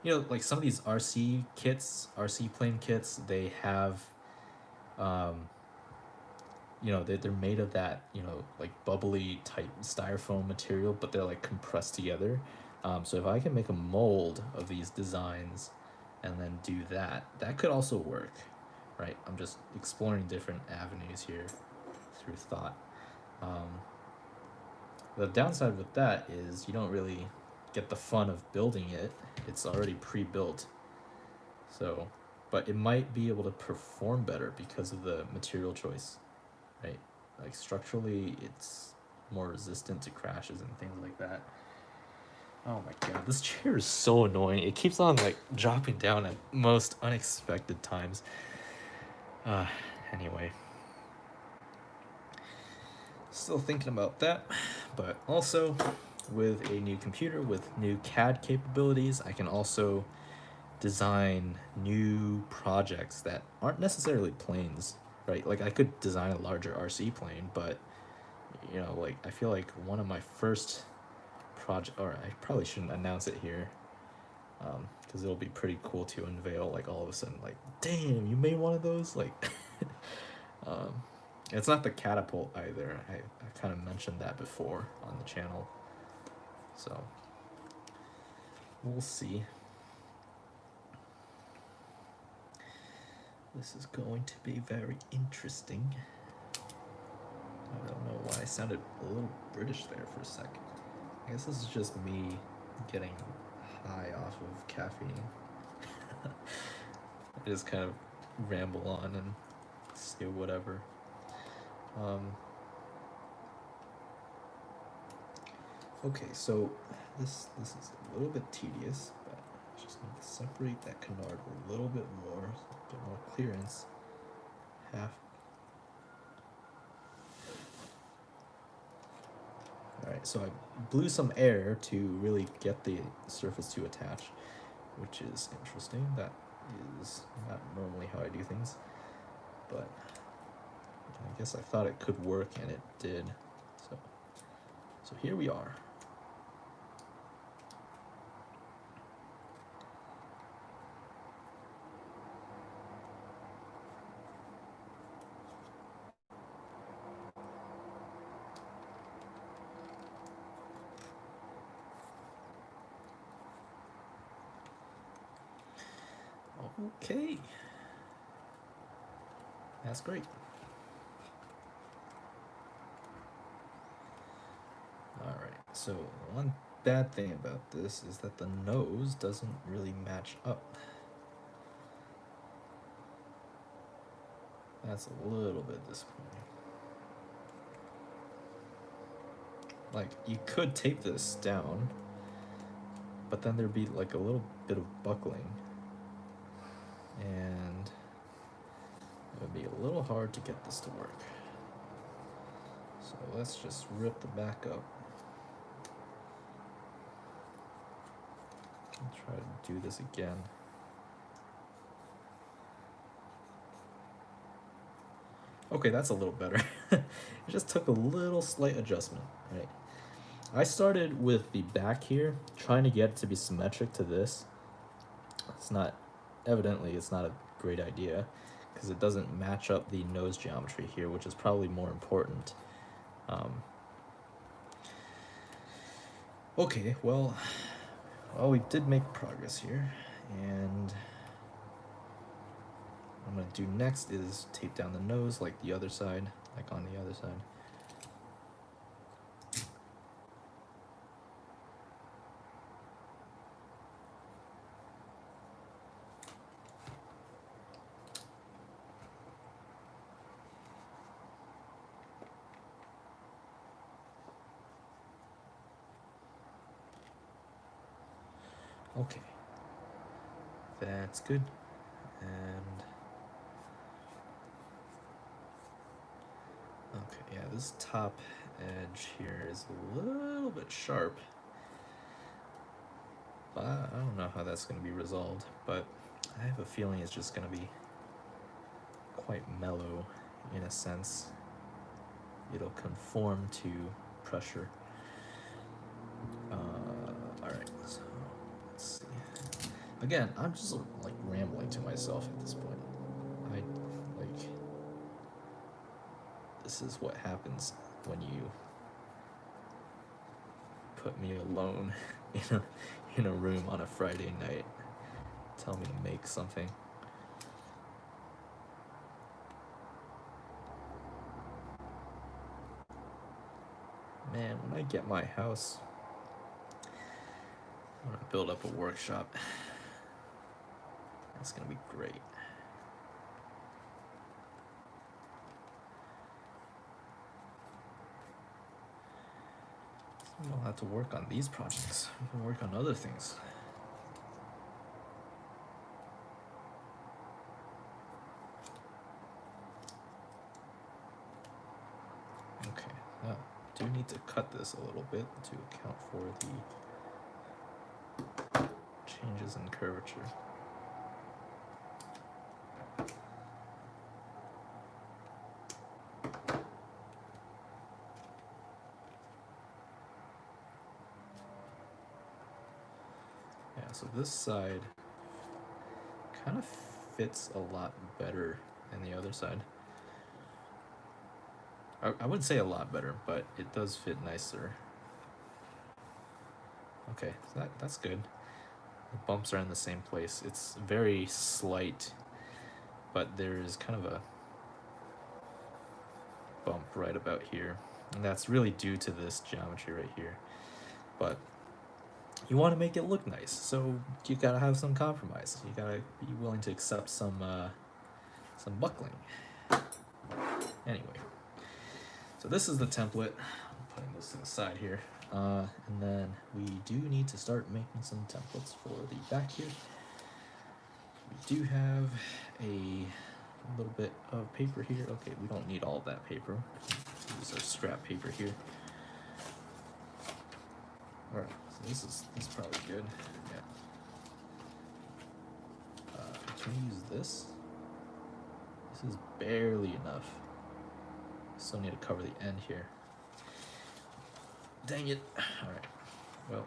A: like some of these RC plane kits, they have, um, they're made of that, like bubbly type styrofoam material, but they're like compressed together. So if I can make a mold of these designs and then do that, that could also work, right? I'm just exploring different avenues here through thought. The downside with that is you don't really get the fun of building it. It's already pre-built. So, but it might be able to perform better because of the material choice, right? Like structurally, it's more resistant to crashes and things like that. Oh my god, this chair is so annoying. It keeps on like dropping down at most unexpected times. Anyway. Still thinking about that, but also with a new computer with new CAD capabilities, I can also design new projects that aren't necessarily planes, right? Like I could design a larger RC plane, but like I feel like one of my first project, or I probably shouldn't announce it here, Because it'll be pretty cool to unveil like all of a sudden like, damn, you made one of those, like. um, it's not the catapult either. I kind of mentioned that before on the channel, so we'll see. This is going to be very interesting. I don't know why I sounded a little British there for a second. I guess this is just me getting high off of caffeine. I just kind of ramble on and say whatever. Okay, so this is a little bit tedious, but I just need to separate that canard a little bit more, a bit more clearance. Half. Alright, so I blew some air to really get the surface to attach, which is interesting. That is not normally how I do things, but I guess I thought it could work, and it did. So here we are. Okay. That's great. Alright, so one bad thing about this is that the nose doesn't really match up. That's a little bit disappointing. Like, you could tape this down, but then there'd be like a little bit of buckling, and it would be a little hard to get this to work. So let's just rip the back up and try to do this again. Okay, that's a little better. It just took a little slight adjustment, right? I started with the back here, trying to get it to be symmetric to this. Evidently it's not a great idea, because it doesn't match up the nose geometry here, which is probably more important. Okay, well, we did make progress here, and what I'm gonna do next is tape down the nose like the other side, like on the other side. Okay, that's good. And okay, yeah, this top edge here is a little bit sharp, but I don't know how that's going to be resolved, but I have a feeling it's just going to be quite mellow in a sense. It'll conform to pressure. Alright, so let's see. Again, I'm just like rambling to myself at this point. This is what happens when you put me alone in a room on a Friday night. Tell me to make something. Man, when I get my house, I'm gonna build up a workshop. That's gonna be great. We don't have to work on these projects. We can work on other things. Okay, now I do need to cut this a little bit to account for the changes in curvature. so this side kind of fits a lot better than the other side. I wouldn't say a lot better, but it does fit nicer. Okay, so that's good. The bumps are in the same place. It's very slight, but there's kind of a bump right about here. And that's really due to this geometry right here. But you want to make it look nice, so you gotta have some compromise. You gotta be willing to accept some buckling. Anyway, so this is the template. I'm putting this to the side here. And then we do need to start making some templates for the back here. We do have a little bit of paper here. Okay, we don't need all that paper. Use our scrap paper here. All right, so this is probably good. Yeah. Can we use this? This is barely enough. Still need to cover the end here. Dang it. All right. Well.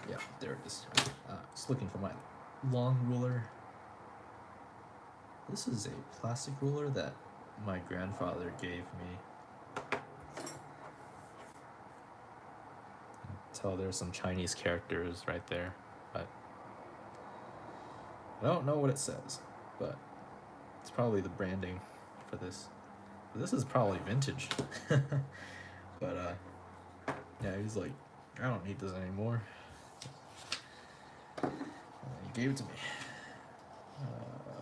A: Yeah, there it is. Just looking for my long ruler. This is a plastic ruler that my grandfather gave me. Tell there's some Chinese characters right there, but I don't know what it says, but it's probably the branding for this. This is probably vintage. But yeah, he's like, I don't need this anymore. And he gave it to me.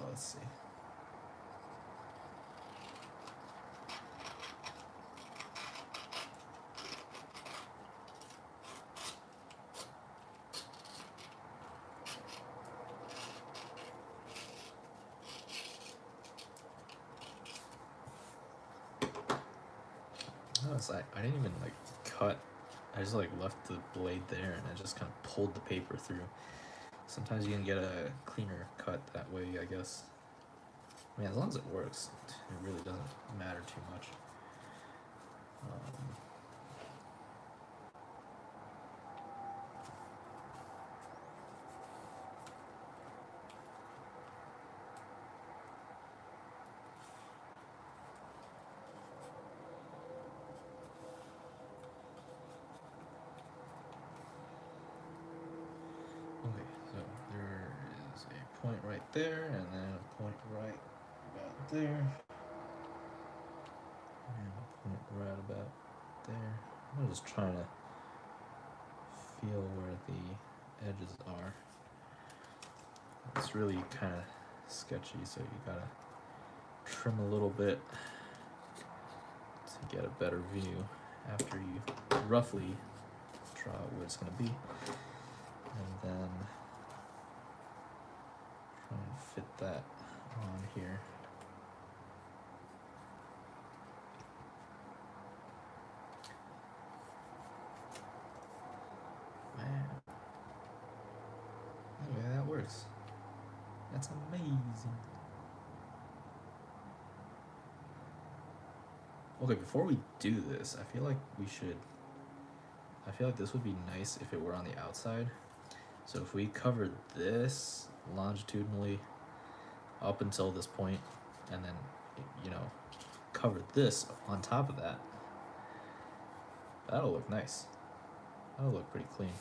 A: Let's see. Notice I didn't even like cut. I just like left the blade there and I just kind of pulled the paper through. Sometimes you can get a cleaner cut that way, I guess. I mean, as long as it works, it really doesn't matter too much. Okay, so there is a point right there, and then a point right about there, and a point right about there. I'm just trying to feel where the edges are. It's really kind of sketchy, so you gotta trim a little bit to get a better view after you roughly draw what it's gonna be. And then try and fit that on here. Man. Anyway, that works. That's amazing. Okay, before we do this, I feel like this would be nice if it were on the outside. So if we covered this longitudinally up until this point, and then, covered this on top of that, that'll look nice. That'll look pretty clean.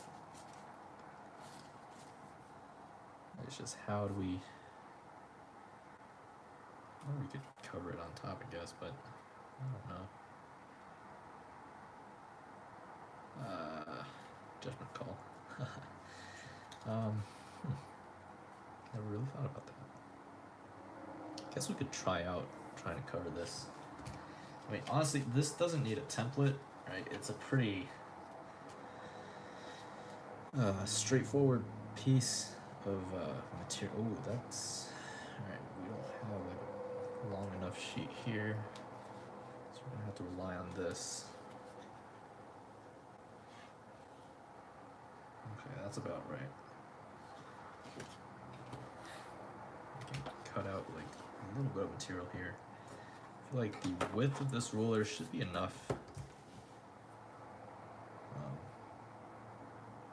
A: It's just how do we... Or we could cover it on top, I guess, but I don't know. Judgment call. Never really thought about that. Guess we could try out trying to cover this. I mean, honestly, this doesn't need a template, right? It's a pretty straightforward piece of material. Oh, that's... Alright, we don't have a long enough sheet here. Let's So we're gonna have to rely on this. Okay, that's about right. I can cut out like a little bit of material here. I feel like the width of this ruler should be enough.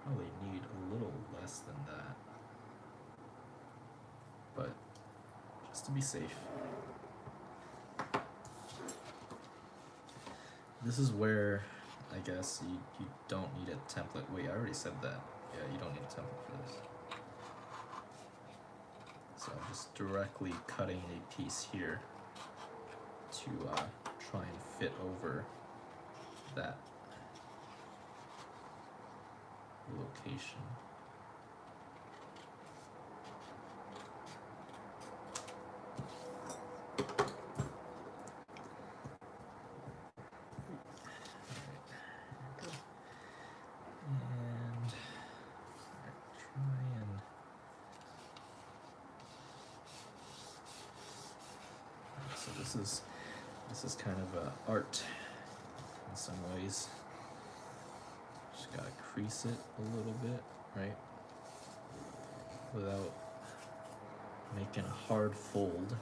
A: Probably need a little less than that, but just to be safe. This is where I guess you don't need a template. Wait, I already said that. Yeah, you don't need a template for this. So I'm just directly cutting a piece here to try and fit over that location. This is kind of art in some ways. Just gotta crease it a little bit, right? Without making a hard fold.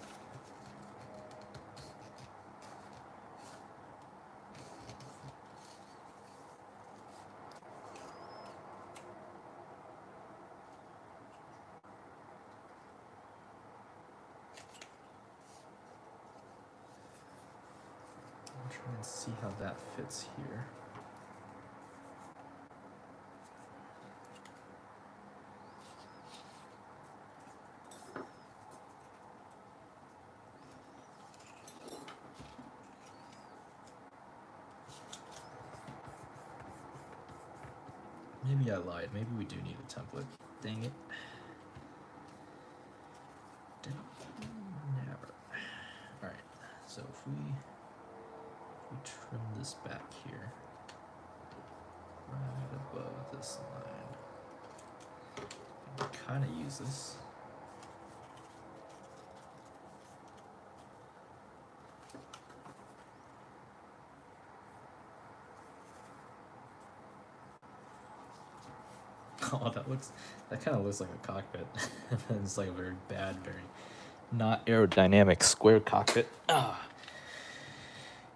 A: Try and see how that fits here. Maybe I lied. Maybe we do need a template. Dang it. Never. Alright, so if we trim this back here, right above this line. Kind of use this. Oh, that kind of looks like a cockpit. It's like a very bad, very not aerodynamic square cockpit. Ah.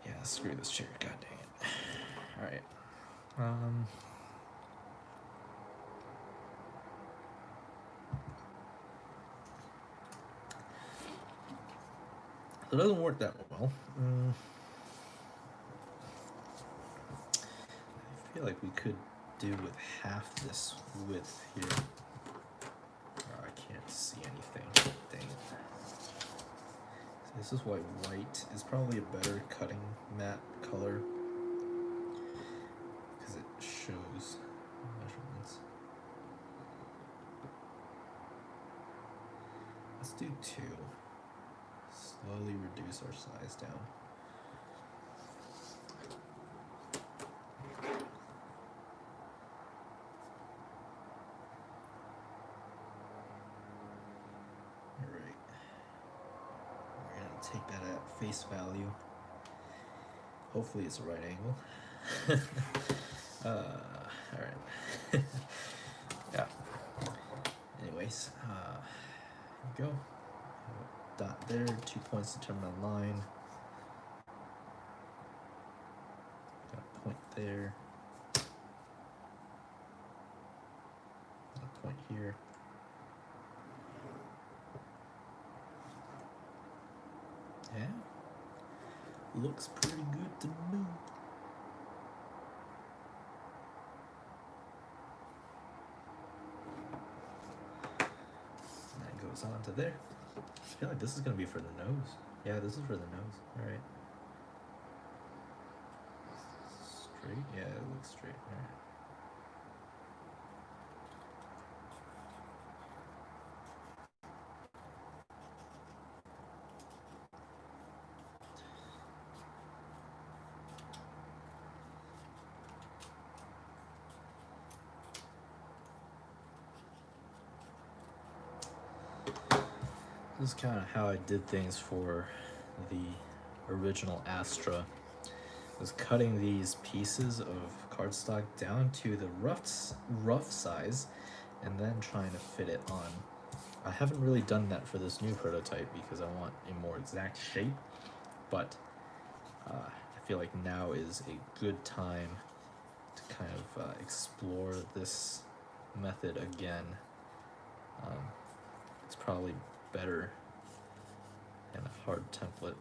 A: Yeah, screw this chair. God dang it. All right. It doesn't work that well. I feel like we could do with half this width here. Oh, I can't see anything. Dang it. So this is why white is probably a better cutting matte color, because it shows measurements. Let's do 2. Slowly reduce our size down. Alright. We're gonna take that at face value. Hopefully it's the right angle. Alright. Yeah. Anyways, here we go. Dot there, 2 points to determine a line. Got a point there. Got a point here. Yeah. Looks pretty good to me. And that goes on to there. I feel like this is gonna be for the nose. Yeah, this is for the nose. Alright. Straight? Yeah, it looks straight. Alright. This is kind of how I did things for the original Astra. is cutting these pieces of cardstock down to the rough size and then trying to fit it on. I haven't really done that for this new prototype because I want a more exact shape, but I feel like now is a good time to kind of explore this method again. It's probably better than a hard template.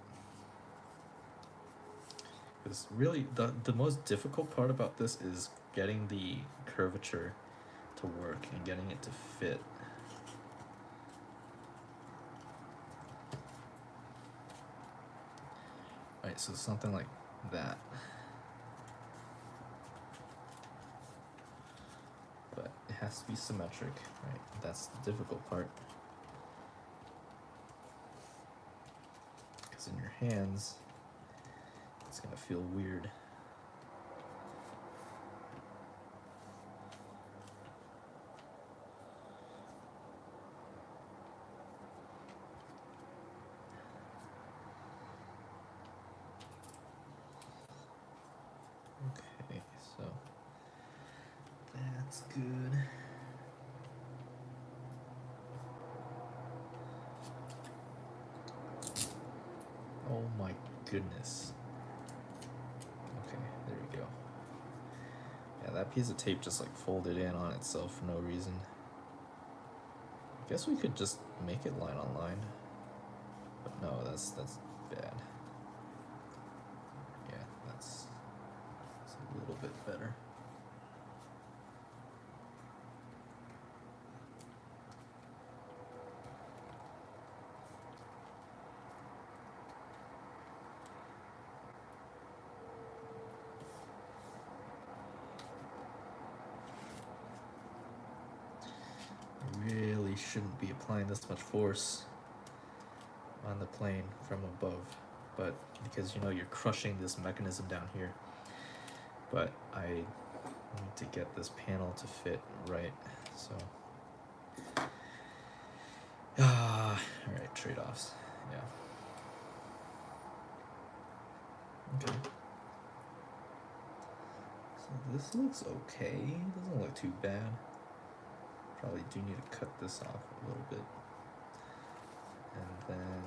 A: Because really, the most difficult part about this is getting the curvature to work and getting it to fit. Right, so something like that. But it has to be symmetric, right? That's the difficult part. Because in your hands, it's gonna feel weird. Okay, so that's good. Oh my goodness. Okay, there we go. Yeah, that piece of tape just like folded in on itself for no reason. I guess we could just make it line on line. But no, that's bad. Yeah, that's a little bit better. Really shouldn't be applying this much force on the plane from above, but because you know you're crushing this mechanism down here, but I need to get this panel to fit right, so all right, trade-offs. Yeah, okay, so this looks okay, doesn't look too bad. Probably do need to cut this off a little bit. And then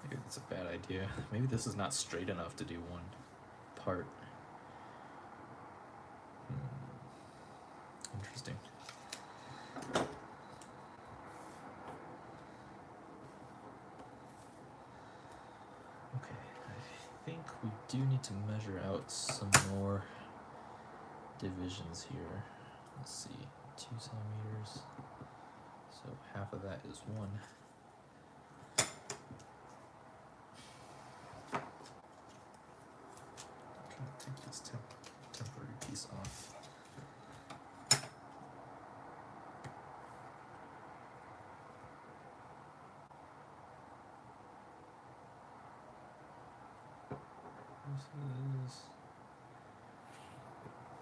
A: maybe that's a bad idea. Maybe this is not straight enough to do one part. Interesting. Okay, I think we do need to measure out some more divisions here. Let's see, 2 centimeters. So half of that is 1. Take this temporary piece off. This is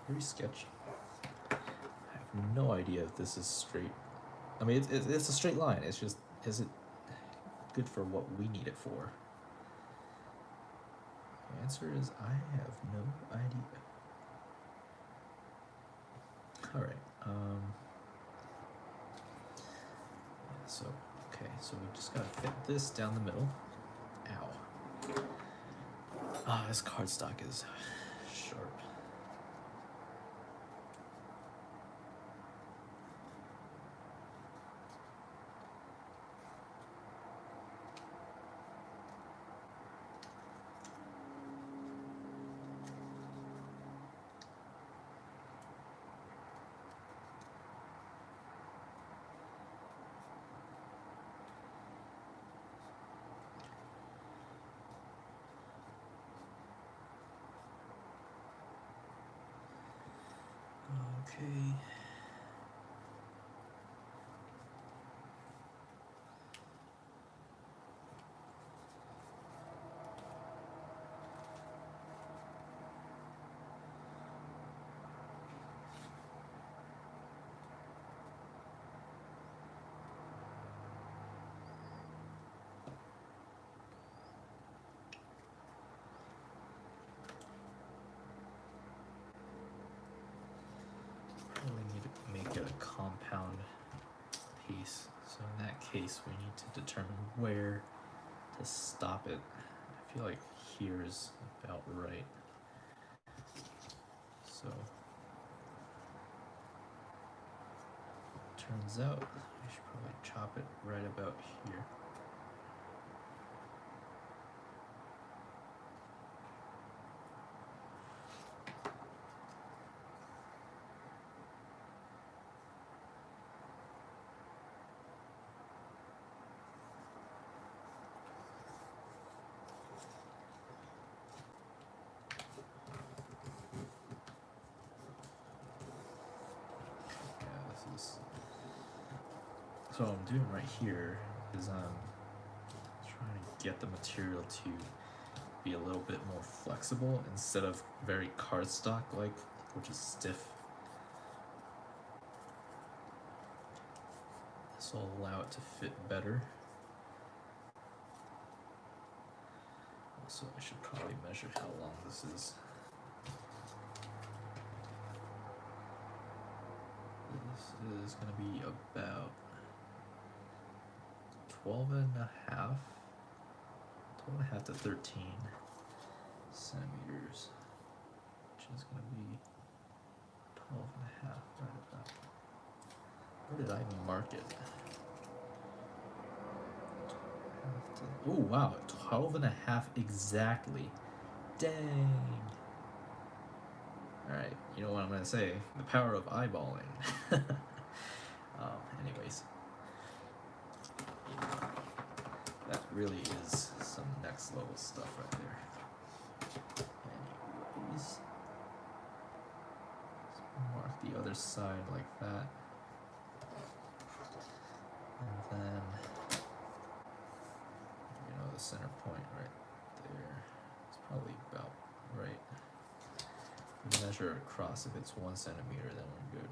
A: very sketchy. I have no idea if this is straight. I mean, it's a straight line. It's just, is it good for what we need it for? The answer is I have no idea. Alright, so, okay, so we just gotta fit this down the middle. Ow. Ah, this cardstock is sharp. Okay. Probably need to make it a compound piece. So in that case, we need to determine where to stop it. I feel like here is about right. So turns out I should probably chop it right about here. So what I'm doing right here is I'm trying to get the material to be a little bit more flexible instead of very cardstock like, which is stiff. This will allow it to fit better. Also, I should probably measure how long this is. This is going to be about 12 and a half to 13 centimeters, which is going to be 12 and a half right about. Where did I even mark it? Oh wow, 12 and a half exactly. Dang. Alright, you know what I'm going to say? The power of eyeballing. Anyways. That really is some next level stuff right there. Anyways. Let's mark the other side like that. And then, the center point right there. It's probably about right. Measure across. If it's 1 centimeter, then we're good.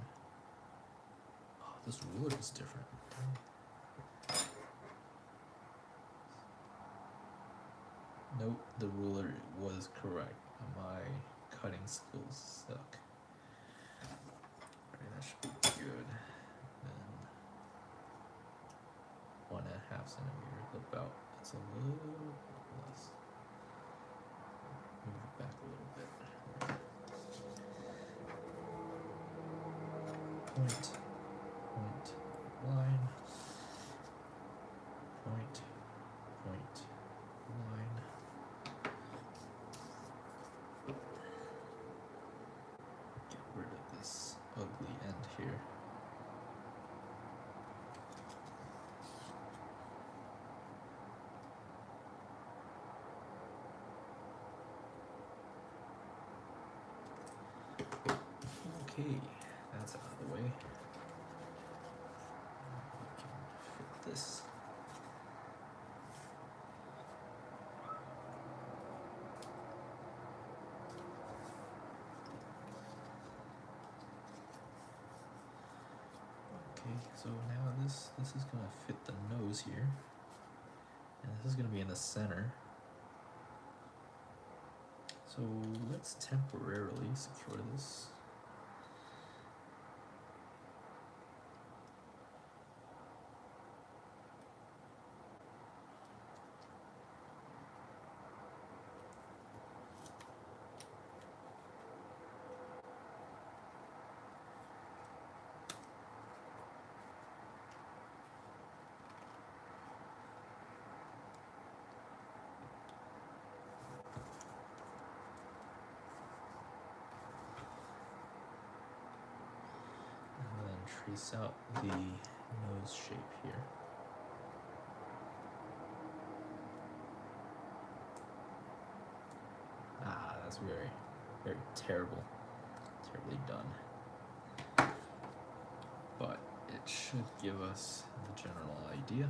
A: Oh, this ruler is different. Nope, the ruler was correct. My cutting skills suck. Alright, that should be good. Then 1.5 centimeters, about. It's a little less. Move it back a little bit. Point, line, point, line. Get rid of this ugly end here. Okay, that's out of the way. We can fit this. Okay, so now this is gonna fit the nose here, and this is gonna be in the center. So let's temporarily secure this. Trace out the nose shape here. Ah, that's very, very terribly done. That should give us the general idea.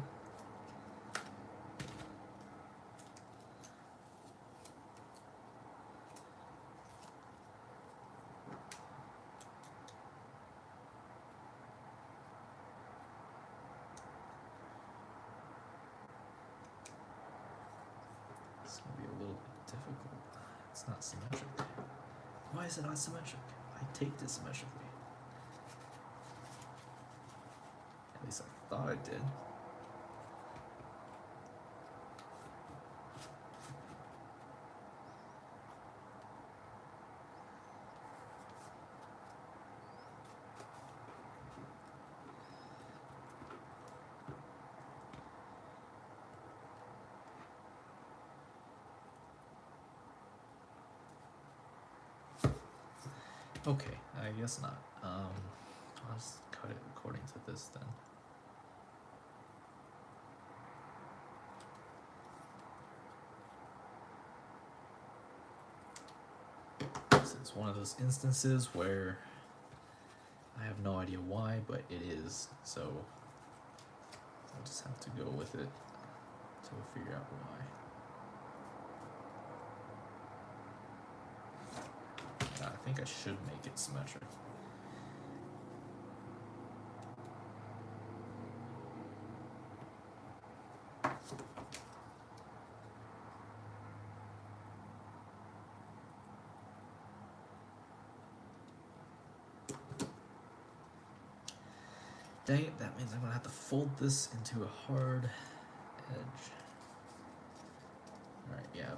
A: It's going to be a little bit difficult. It's not symmetric. Why is it not symmetric? I taped it symmetrically. At least I thought I did. Okay, I guess not. I'll just cut it according to this then. This is one of those instances where I have no idea why, but it is, so I'll just have to go with it until we figure out why. I think I should make it symmetric. Dang it, that means I'm gonna have to fold this into a hard edge. Alright, yeah, I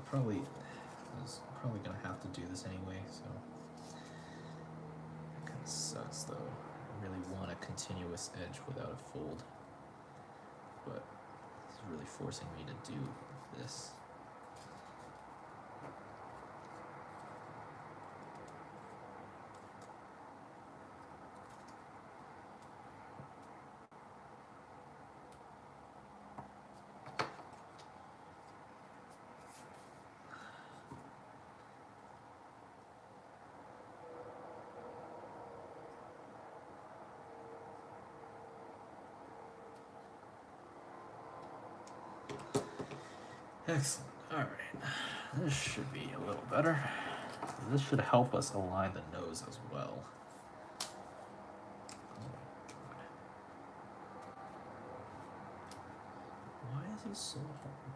A: was probably gonna have to do this anyway, so that kinda sucks though. I really want a continuous edge without a fold, but it's really forcing me to do this. Excellent. Alright. This should be a little better. This should help us align the nose as well. Oh my god. Why is he so hard?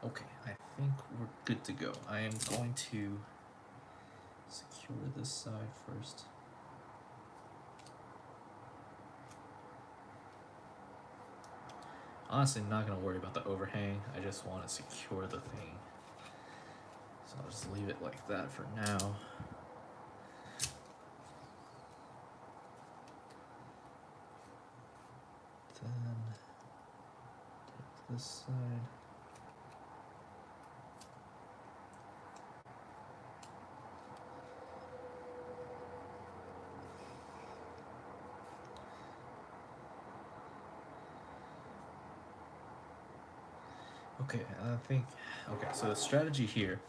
A: Okay, I think we're good to go. I am going to secure this side first. Honestly, I'm not going to worry about the overhang. I just want to secure the thing. So I'll just leave it like that for now. Then take this side. Okay, okay, so the strategy here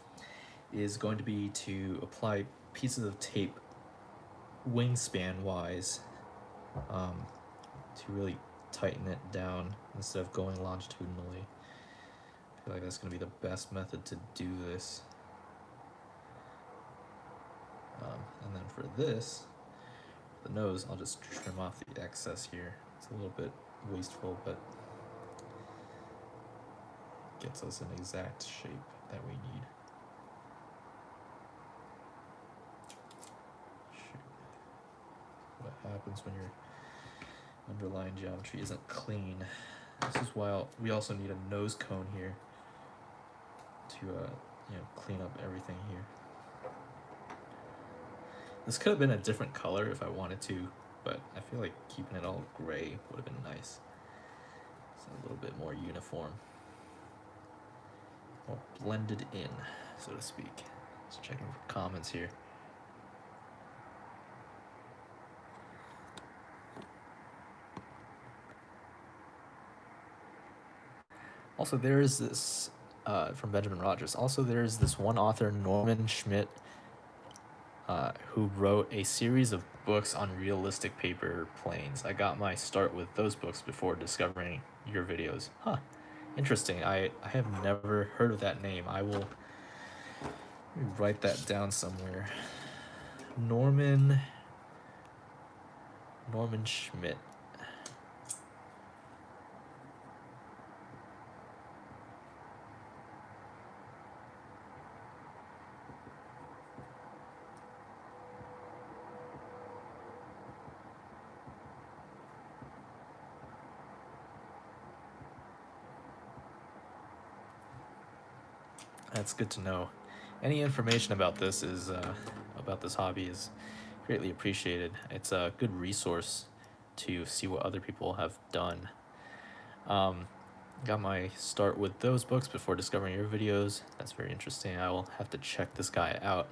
A: is going to be to apply pieces of tape wingspan wise to really tighten it down instead of going longitudinally. I feel like that's going to be the best method to do this. And then for this, the nose, I'll just trim off the excess here. It's a little bit wasteful, but gets us an exact shape that we need. Shoot. What happens when your underlying geometry isn't clean. This is why we also need a nose cone here to clean up everything here. This could have been a different color if I wanted to, but I feel like keeping it all gray would have been nice. It's a little bit more uniform. More blended in, so to speak. Just checking for comments here. Also, there is this from Benjamin Rogers. Also, there is this one author, Norman Schmidt, who wrote a series of books on realistic paper planes. I got my start with those books before discovering your videos. Huh. Interesting. I have never heard of that name. I will write that down somewhere. Norman Schmidt. That's good to know. Any information about this is about this hobby is greatly appreciated. It's a good resource to see what other people have done. Um, got my start with those books before discovering your videos. That's very interesting. I will have to check this guy out.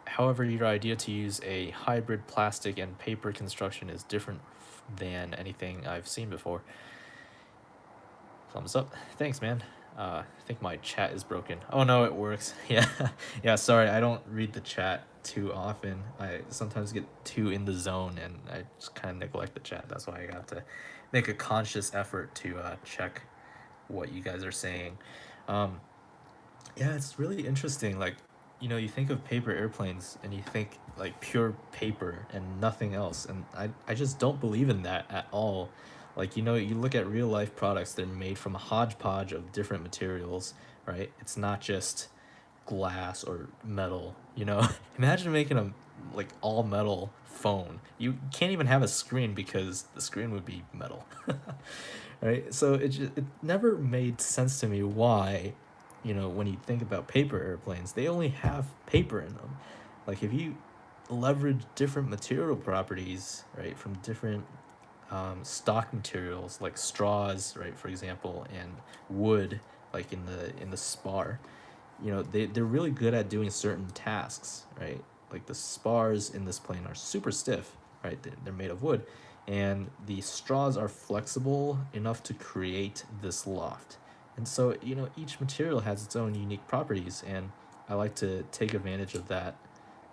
A: However, your idea to use a hybrid plastic and paper construction is different than anything I've seen before. Thumbs up. Thanks, man. I think my chat is broken. Oh no, it works. Yeah, yeah. Sorry, I don't read the chat too often. I sometimes get too in the zone, and I just kind of neglect the chat. That's why I got to make a conscious effort to check what you guys are saying. Um, yeah, it's really interesting. Like, you think of paper airplanes and you think like pure paper and nothing else. And I just don't believe in that at all. Like, you look at real life products, they're made from a hodgepodge of different materials, right? It's not just glass or metal. Imagine making a like all metal phone. You can't even have a screen because the screen would be metal. Right? So it never made sense to me why, when you think about paper airplanes, they only have paper in them. Like if you leverage different material properties, right, from different stock materials like straws, right, for example, and wood, like in the spar, they're really good at doing certain tasks, right? Like the spars in this plane are super stiff, right? They're made of wood, and the straws are flexible enough to create this loft. And so, each material has its own unique properties, and I like to take advantage of that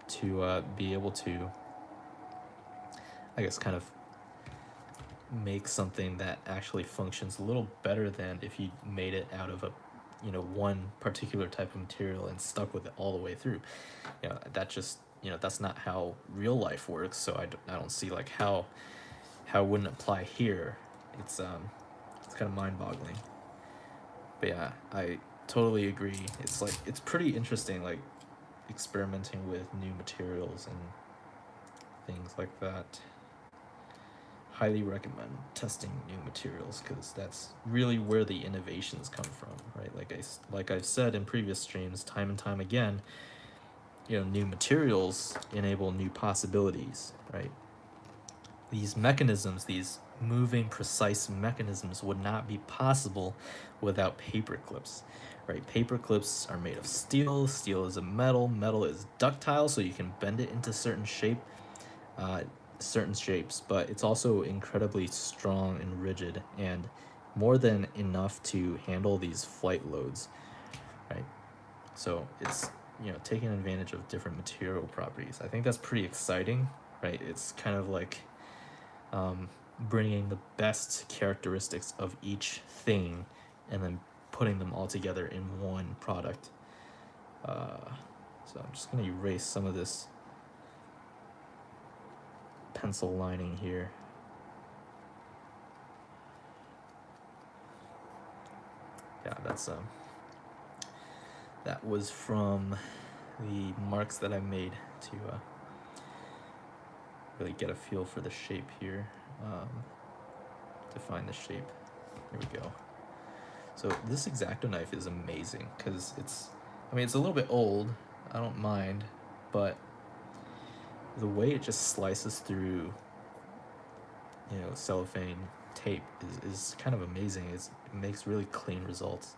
A: to be able to, I guess, kind of make something that actually functions a little better than if you made it out of one particular type of material and stuck with it all the way through. That just, that's not how real life works. So I don't see like how it wouldn't apply here. It's kind of mind-boggling. But yeah, I totally agree. It's pretty interesting, like experimenting with new materials and things like that. Highly recommend testing new materials because that's really where the innovations come from, right? Like I've said in previous streams, time and time again, new materials enable new possibilities, right? These mechanisms, these moving precise mechanisms, would not be possible without paper clips, right? Paper clips are made of steel. Steel is a metal. Metal is ductile, so you can bend it into uh, certain shapes, but it's also incredibly strong and rigid and more than enough to handle these flight loads, right? So it's, taking advantage of different material properties. I think that's pretty exciting, right? It's kind of like bringing the best characteristics of each thing and then putting them all together in one product. So I'm just going to erase some of this pencil lining here. Yeah, that was from the marks that I made to really get a feel for the shape here. Define the shape. Here we go. So this X-Acto knife is amazing because it's a little bit old. I don't mind, but the way it just slices through, cellophane tape is kind of amazing. It makes really clean results.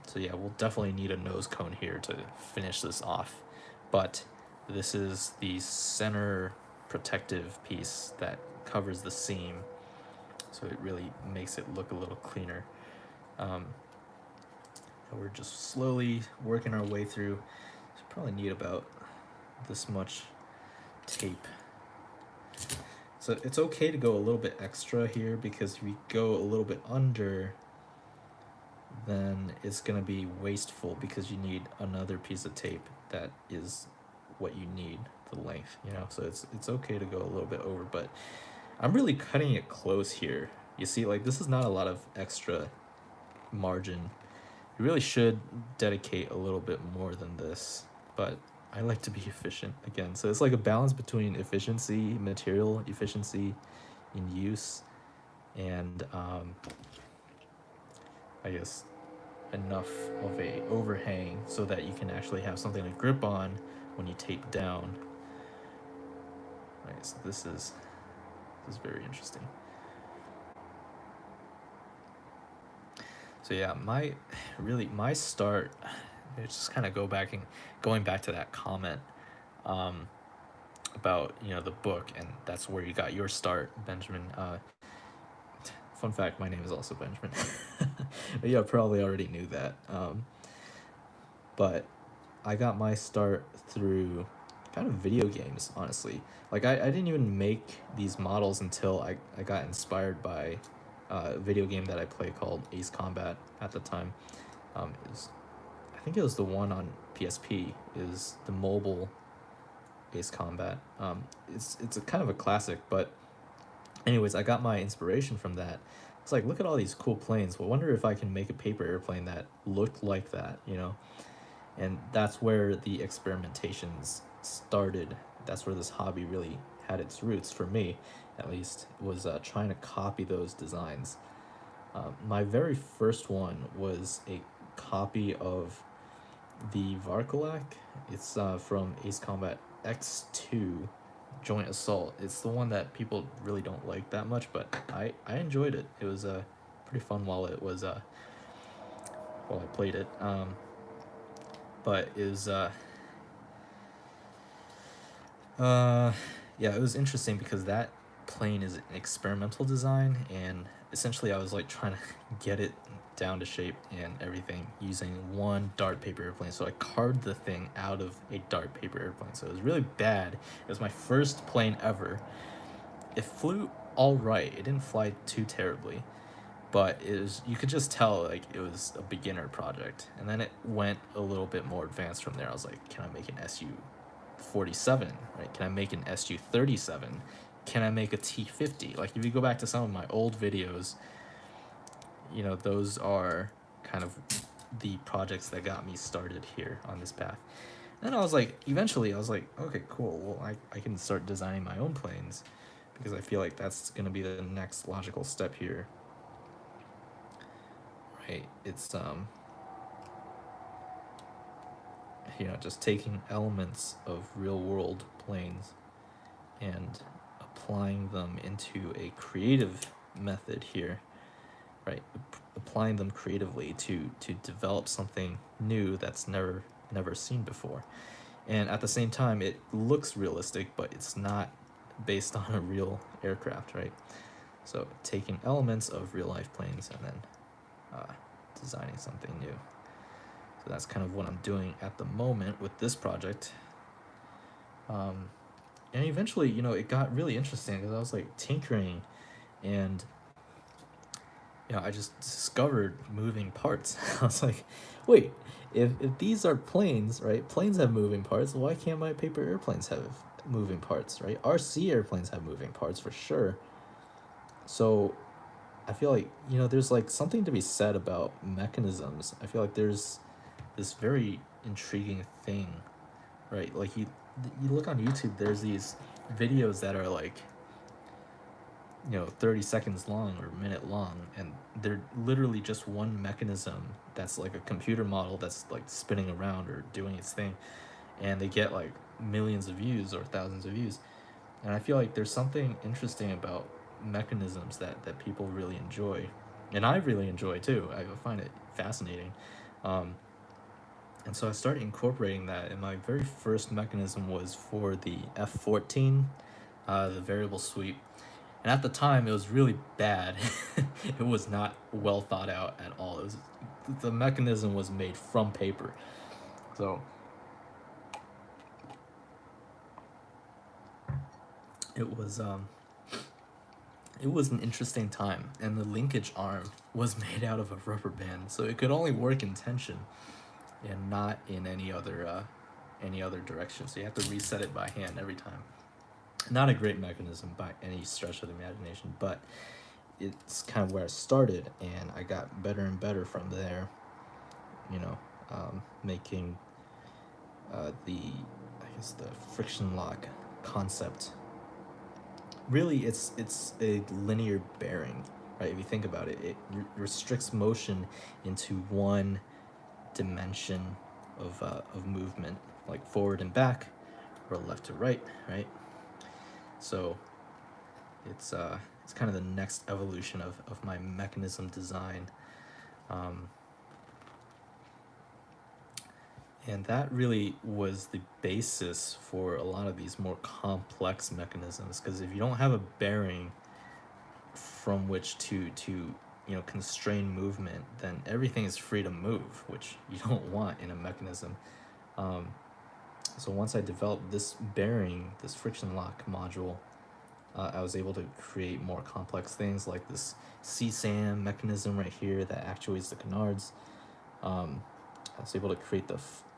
A: So yeah, we'll definitely need a nose cone here to finish this off. But this is the center protective piece that covers the seam, so it really makes it look a little cleaner. Um, and we're just slowly working our way through. So probably need about this much tape. So it's okay to go a little bit extra here, because if we go a little bit under, then it's gonna be wasteful, because you need another piece of tape that is what you need, the length, you know. So it's okay to go a little bit over, but I'm really cutting it close here. You see, like, this is not a lot of extra margin. You really should dedicate a little bit more than this, but I like to be efficient again. So it's like a balance between efficiency, material efficiency in use, and I guess enough of a overhang so that you can actually have something to grip on when you tape down. Right, so this is very interesting. So yeah, my start, it's just kind of going back to that comment um, about, you know, the book, and that's where you got your start, Benjamin. Fun fact, my name is also Benjamin. Yeah, probably already knew that. But I got my start through kind of video games, honestly. Like, I didn't even make these models until I got inspired by a video game that I play called Ace Combat at the time. I think it was the one on PSP, is the mobile Ace Combat. It's a kind of a classic, but anyways, I got my inspiration from that. It's like, look at all these cool planes. Well, I wonder if I can make a paper airplane that looked like that, you know? And that's where the experimentations started. That's where this hobby really had its roots, for me at least, was trying to copy those designs. My very first one was a copy of the Varkolak. It's from Ace Combat X2 Joint Assault. It's the one that people really don't like that much, but I enjoyed it. It was pretty fun while it was while I played it. But it was yeah, it was interesting because that plane is an experimental design, and essentially I was like trying to get it down to shape and everything using one dart paper airplane. So I carved the thing out of a dart paper airplane. So it was really bad. It was my first plane ever. It flew all right. It didn't fly too terribly, but you could just tell like it was a beginner project. And then it went a little bit more advanced from there. I was like, can I make an SU-47, right? Can I make an SU-37? Can I make a T-50? Like, if you go back to some of my old videos, you know, those are kind of the projects that got me started here on this path. And I was like, eventually I was like, okay, cool, well, I can start designing my own planes, because I feel like that's going to be the next logical step here, right? It's you know, just taking elements of real world planes and applying them into a creative method here, right? Applying them creatively to develop something new that's never seen before. And at the same time, it looks realistic, but it's not based on a real aircraft, right? So taking elements of real life planes and then designing something new. So that's kind of what I'm doing at the moment with this project. And eventually, you know, it got really interesting because I was like tinkering, and you know, I just discovered moving parts. I was like, wait, if these are planes, right? Planes have moving parts. Why can't my paper airplanes have moving parts, right? RC airplanes have moving parts for sure. So I feel like, you know, there's like something to be said about mechanisms. I feel like there's this very intriguing thing, right? Like you look on YouTube, there's these videos that are like, you know, 30 seconds long or a minute long, and they're literally just one mechanism that's like a computer model that's like spinning around or doing its thing, and they get like millions of views or thousands of views. And I feel like there's something interesting about mechanisms that people really enjoy, and I really enjoy too. I find it fascinating. And so I started incorporating that, and my very first mechanism was for the F-14, the variable sweep. And at the time, it was really bad. It was not well thought out at all. It was the mechanism was made from paper, so it was um it was an interesting time. And the linkage arm was made out of a rubber band, so it could only work in tension and not in any other direction. So you have to reset it by hand every time. Not a great mechanism by any stretch of the imagination, but it's kind of where I started, and I got better and better from there. You know, making the I guess the friction lock concept. Really, it's a linear bearing, right? If you think about it, it restricts motion into one dimension of movement, like forward and back, or left to right, right? So it's kind of the next evolution of my mechanism design. Um, and that really was the basis for a lot of these more complex mechanisms, because if you don't have a bearing from which to constrain movement, then everything is free to move, which you don't want in a mechanism. Um, so once I developed this bearing, this friction lock module, I was able to create more complex things like this CSAM mechanism right here that actuates the canards. I was able to create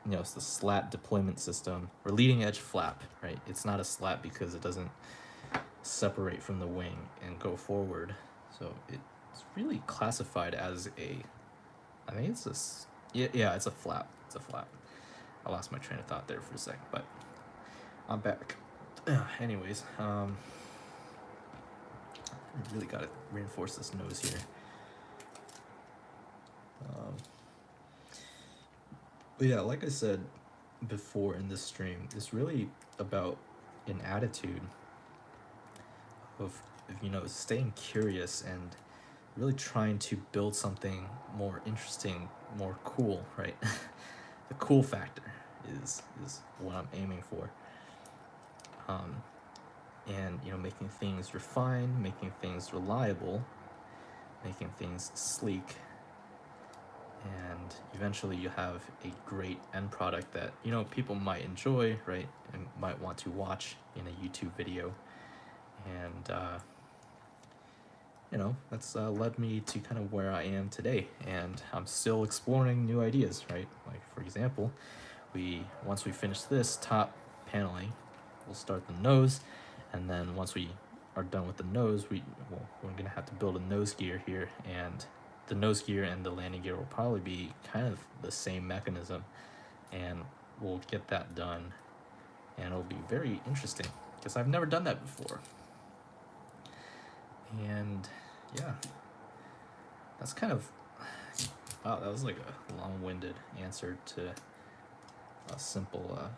A: it's the slat deployment system, or leading edge flap, right? It's not a slat because it doesn't separate from the wing and go forward. So it's really classified as I think it's yeah, it's a flap. It's a flap. I lost my train of thought there for a second, but I'm back. Anyways, really got to reinforce this nose here. But yeah, like I said before in this stream, it's really about an attitude of staying curious and really trying to build something more interesting, more cool, right? The cool factor is what I'm aiming for. And making things refined, making things reliable, making things sleek, and eventually you have a great end product that people might enjoy, right, and might want to watch in a YouTube video. And that's led me to kind of where I am today, and I'm still exploring new ideas, right? Like, for example, once we finish this top paneling, we'll start the nose, and then once we are done with the nose, we're gonna have to build a nose gear here, and the nose gear and the landing gear will probably be kind of the same mechanism, and we'll get that done, and it'll be very interesting because I've never done that before. And yeah, that's kind of, wow, that was like a long-winded answer to a simple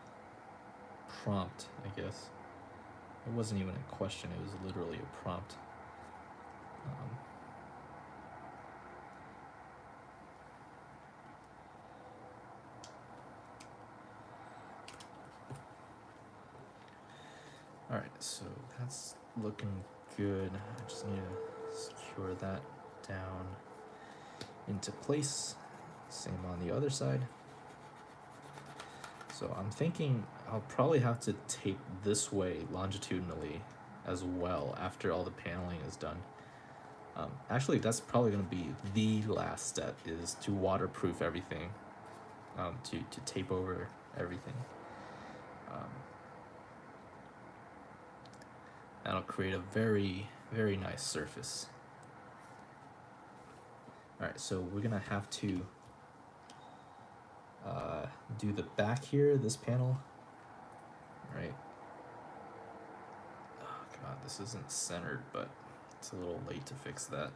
A: prompt, I guess. It wasn't even a question, it was literally a prompt. Alright, so that's looking good. I just need to secure that down into place. Same on the other side. So I'm thinking I'll probably have to tape this way longitudinally as well after all the paneling is done. Actually, that's probably going to be the last step, is to waterproof everything, to tape over everything. That'll create a very, very nice surface. Alright, so we're going to have to do the back here, this panel, right? Oh god, this isn't centered, but it's a little late to fix that.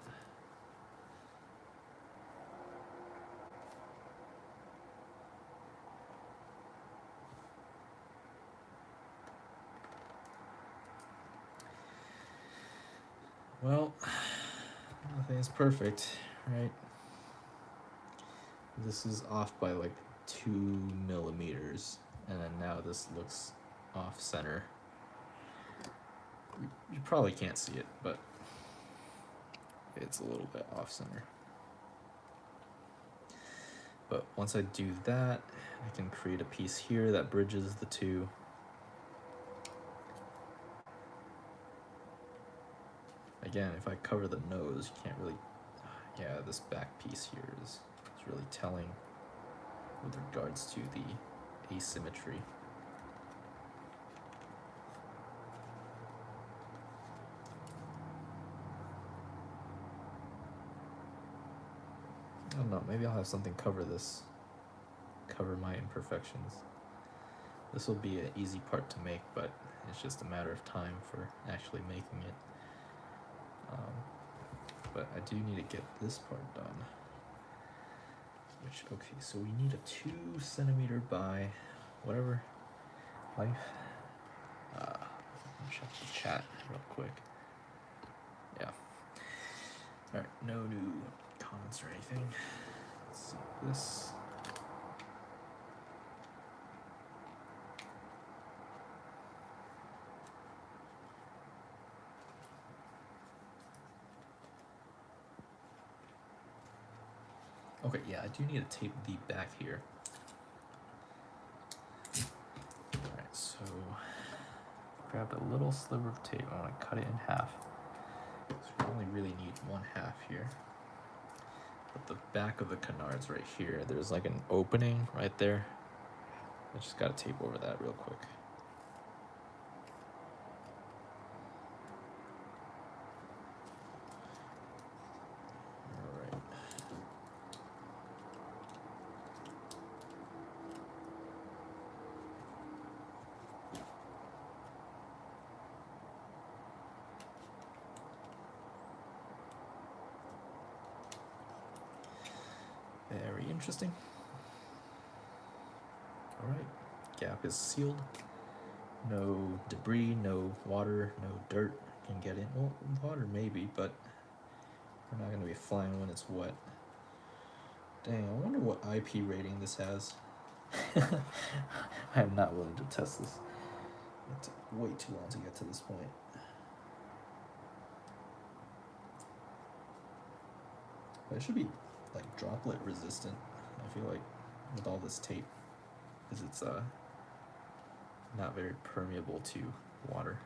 A: Well, nothing's perfect, right? This is off by like 2 millimeters, and then now this looks off center. You probably can't see it, but it's a little bit off center. But once I do that, I can create a piece here that bridges the two. Again, if I cover the nose, you can't really, yeah, this back piece here is really telling with regards to the asymmetry. I don't know, maybe I'll have something cover this, cover my imperfections. This will be an easy part to make, but it's just a matter of time for actually making it. But I do need to get this part done. Which, okay, so we need a 2 centimeter by whatever life. Let me check the chat real quick. Yeah. Alright, no new comments or anything. Let's see this. Okay, yeah, I do need to tape the back here. Alright, so grab a little sliver of tape. I want to cut it in half. So we only really need 1/2 here. But the back of the canard's right here. There's like an opening right there. I just gotta tape over that real quick. Alright. Very interesting. Alright, gap is sealed. No debris, no water, no dirt can get in. Well, water maybe, but we're not going to be flying when it's wet. Dang, I wonder what IP rating this has. I am not willing to test this. It took way too long to get to this point. But it should be like droplet resistant, I feel like, with all this tape, because it's not very permeable to water.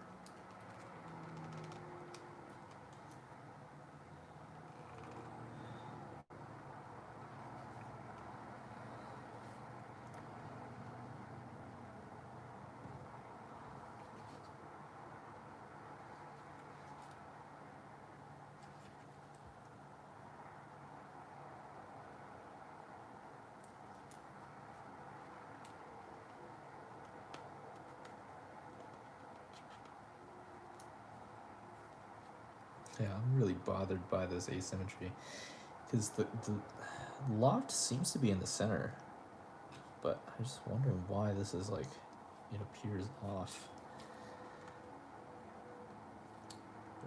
A: Yeah, I'm really bothered by this asymmetry, because the loft seems to be in the center, but I'm just wondering why this is like, it appears off.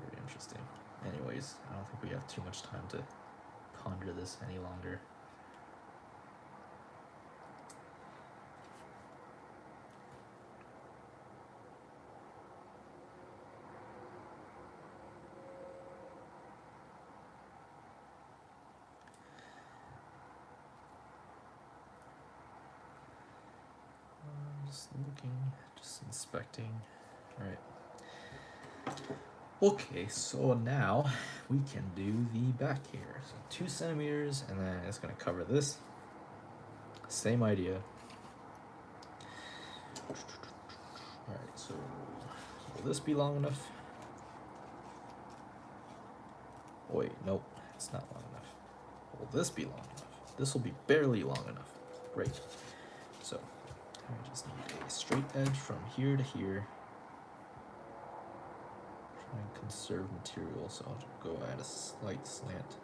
A: Very interesting. Anyways, I don't think we have too much time to ponder this any longer. Just looking, just inspecting. All right. Okay, so now we can do the back here. So 2 centimeters, and then it's gonna cover this. Same idea. All right, so will this be long enough? Oh, wait, nope, it's not long enough. Will this be long enough? This will be barely long enough. Great. So I just need a straight edge from here to here. Try and conserve material, so I'll go at a slight slant.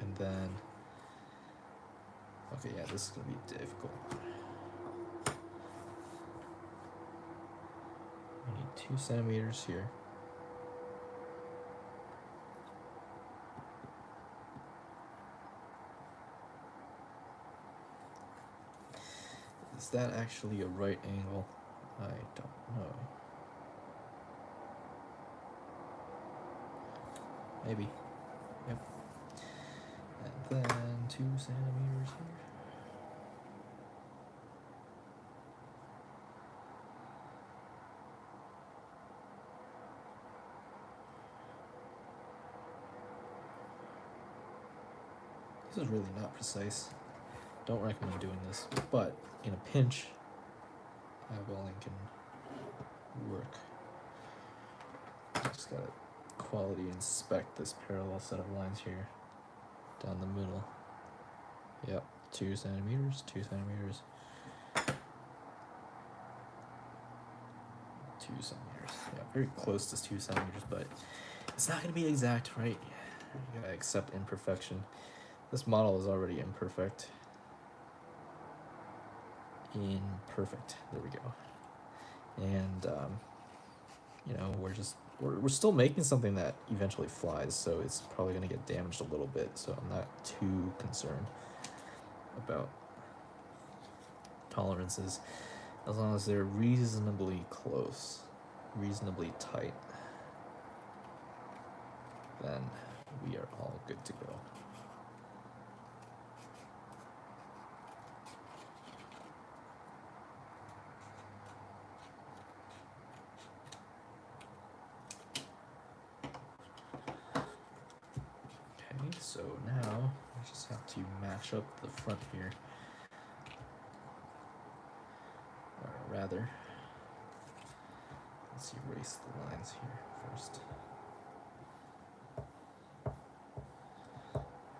A: And then, okay, yeah, this is gonna be difficult. I need 2 centimeters here. Is that actually a right angle? I don't know. maybe. Yep. And then 2 centimeters here. This is really not precise. Don't recommend doing this, but in a pinch, eyeballing can work. Just gotta quality inspect this parallel set of lines here down the middle. Yep, 2 centimeters, 2 centimeters, 2 centimeters. Yeah, very close to 2 centimeters, but it's not gonna be exact, right? You gotta accept imperfection. This model is already imperfect. Imperfect. There we go. And you know, we're still making something that eventually flies, so it's probably gonna get damaged a little bit. So I'm not too concerned about tolerances, as long as they're reasonably close, reasonably tight. Then we are all good to go. Okay, so now I just have to match up the front here. Or rather, let's erase the lines here first.